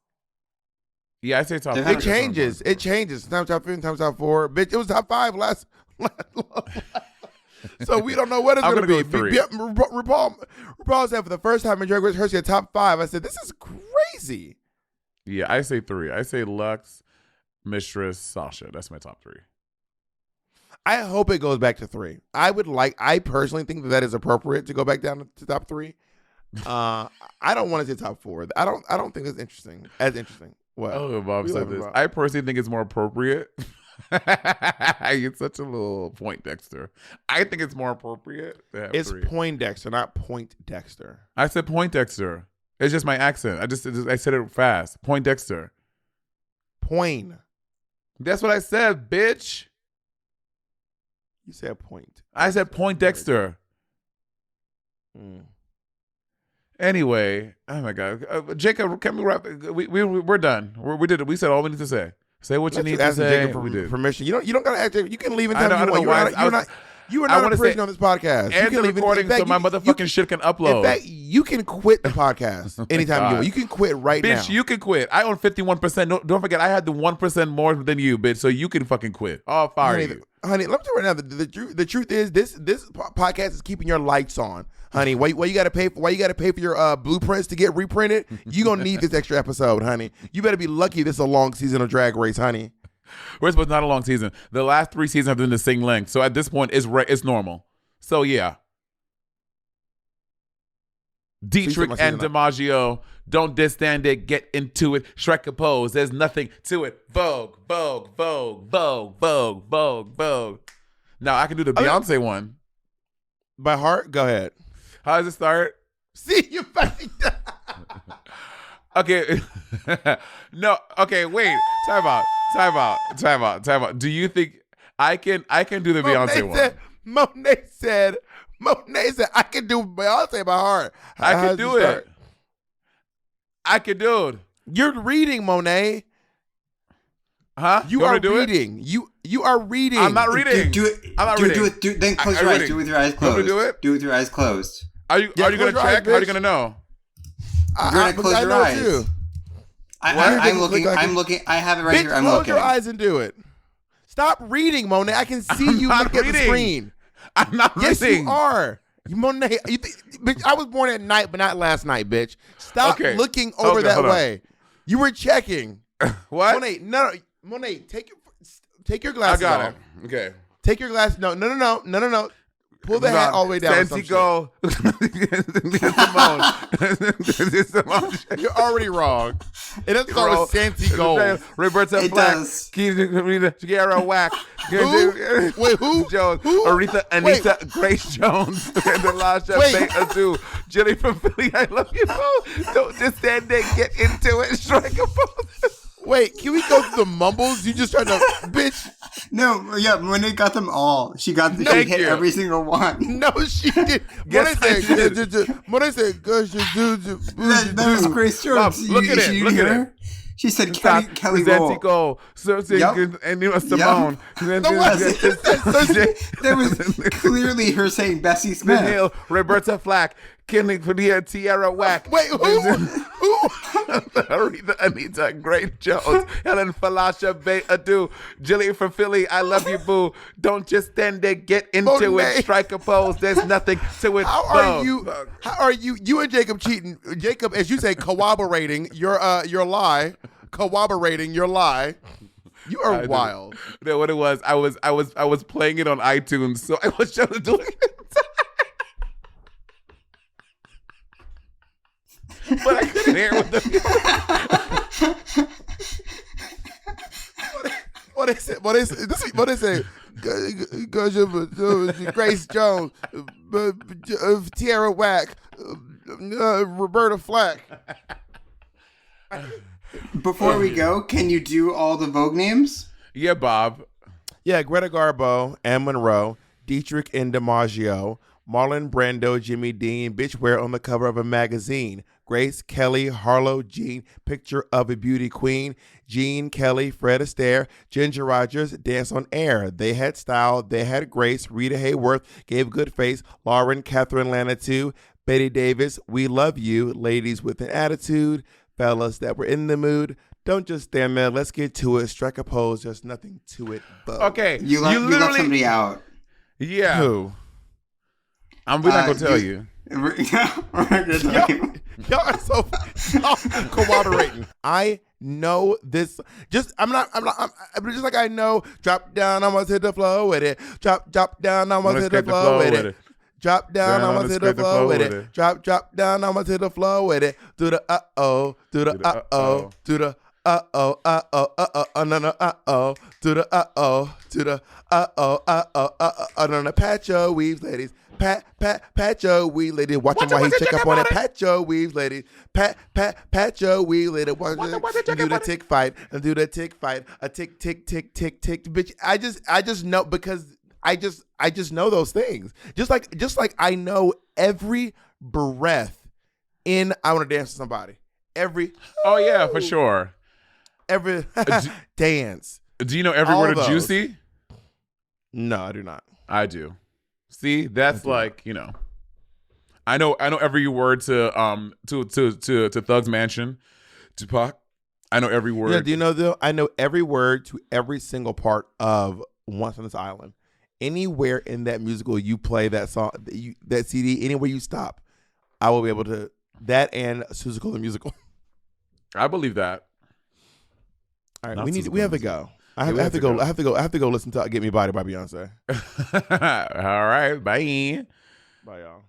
Yeah, I say top 4. It changes. It changes. Sometimes top 3, sometimes top 4. Bitch, it was top 5 last. So we don't know what it's going to be. RuPaul said for the first time in Drag Race, her said top 5. I said this is crazy. Yeah, I say 3. I say Lux, Mistress, Sasha. That's my top 3. I hope it goes back to 3. I personally think that is appropriate to go back down to top 3. I don't want to say top 4. I don't think that's interesting. As interesting. What? Oh, Bob said this. I personally think it's more appropriate. It's such a little Poindexter. I think it's more appropriate to have it's 3. Poindexter, not Point Dexter. I said Poindexter. It's just my accent. I said it fast. Poindexter. Point. That's what I said, bitch. You said point. I said Poindexter. Anyway, oh my God, Jacob, can we wrap? We're done. We did it. We said all we need to say. Say what you need to say. For permission. You don't gotta ask. You can leave in time you want. You are not a person on this podcast. And you can leave recording so my motherfucking shit can upload. In fact, you can quit the podcast anytime you want. You can quit right now. Bitch, you can quit. I own 51%. Don't forget, I had the 1% more than you, bitch. So you can fucking quit. I'll fire you. Honey, let me tell you right now. The truth is this podcast is keeping your lights on, honey. Why you got to pay for your blueprints to get reprinted? You gonna need this extra episode, honey. You better be lucky this is a long season of Drag Race, honey. It's not a long season. The last 3 seasons have been the same length. So at this point, it's normal. So yeah. Dietrich and DiMaggio, don't disstand it, get into it. Shrek pose, there's nothing to it. Vogue, Vogue, Vogue, Vogue, Vogue, Vogue, Vogue. Now I can do the Beyonce one. By heart? Go ahead. How does it start? See, you fucking Okay. No, okay, wait. Time out. Do you think I can do the Beyonce one? Monet said I can do Beyonce by heart. I can do it. I can do it. You're reading, Monet. Huh? You are reading. You are reading. I'm not reading. Do it. I'm not reading. Then close your eyes. Do it with your eyes closed. Do it? Do it with your eyes closed. Are you going to check? How are you going to know? You're going to close your eyes. Too. I'm looking. I have it right here. I'm looking. Close your eyes and do it. Stop reading, Monet. I can see you look at the screen. I'm not reading. Yes, you are. Monet, bitch, I was born at night, but not last night, bitch. Stop looking over that way. You were checking. What? Monet, no. Monet, take your glasses off. I got it. Okay. Take your glasses. No. Pull the hat all the way down. Santiago. You're already wrong. It doesn't start with Santiago. Roberta Black. Charo Wack. Wait, who? Jones. Who? Aretha, Anita, Grace Jones. And Elisha Bay Azul. Jilly from Philly. I love you both. Don't just stand there. Get into it. Strike a pose. Wait, can we go through the mumbles? You just trying to, bitch. No, yeah, Monet got them all. She hit every single one. No, she did. Monet said, that was Grace Jones. Look at it. Look at it. She said Kelly Roll. And Simone. That was clearly her saying Bessie Smith. Roberta Flack. Kenny Padilla, Tierra Whack. Wait, who? Aretha, Anita, Grace Jones, Helen Falasha, Bay Adu, Jillian from Philly, I love you, boo. Don't just stand there, get into Monet. it, strike a pose. There's nothing to it. How are you? You and Jacob cheating. Jacob, as you say, corroborating your lie. Corroborating your lie. You are wild. You know what it was? I was playing it on iTunes, so I was trying to do it. But I couldn't hear what What is it? What is it? Grace Jones, Tierra Whack, Roberta Flack. Before we go, can you do all the Vogue names? Yeah, Bob. Yeah, Greta Garbo, Anne Monroe, Dietrich and DiMaggio, Marlon Brando, Jimmy Dean, Bitch Wear on the cover of a magazine, Grace Kelly, Harlow Jean, Picture of a Beauty Queen, Jean Kelly, Fred Astaire, Ginger Rogers, Dance on Air. They had style, they had grace. Rita Hayworth gave good face. Lauren Catherine Lanitou, Betty Davis, We Love You, Ladies with an Attitude, Fellas that were in the mood. Don't just stand there. Let's get to it. Strike a pose. There's nothing to it. But Okay. You left somebody out. Yeah. Who? We're not going to tell you. We're gonna tell you. Y'all are so cooperating. I know this. I'm just like I know. Drop down, I must hit the floor with it. Drop down, I must hit the floor with it. Drop down, I must hit the floor with it. Drop down, I must hit the floor with it. Do the uh-oh, do the uh-oh, do the uh-oh, no, uh-oh, do the uh-oh, do the uh-oh, no, pat your weaves, ladies. Pat your weave, lady. Watch him while he check up on it. Pat your weave, lady. Pat your weave, lady. Watch him do the tick fight and do the tick fight. A tick, bitch. I just know because I just know those things. Just like I know every breath in I Want to Dance with Somebody. Oh yeah, for sure. Every dance. Do you know every word of Juicy? No, I do not. I do. See, that's like, you know. I know every word to Thug's Mansion, Tupac. I know every word. Yeah, do you know though? I know every word to every single part of Once on This Island. Anywhere in that musical you play that song, that CD, anywhere you stop, I will be able to. That and Suzuko the Musical. I believe that. All right, we have to go. I have to go. I have to go listen to "Get Me Body" by Beyonce. All right, bye. Bye, y'all.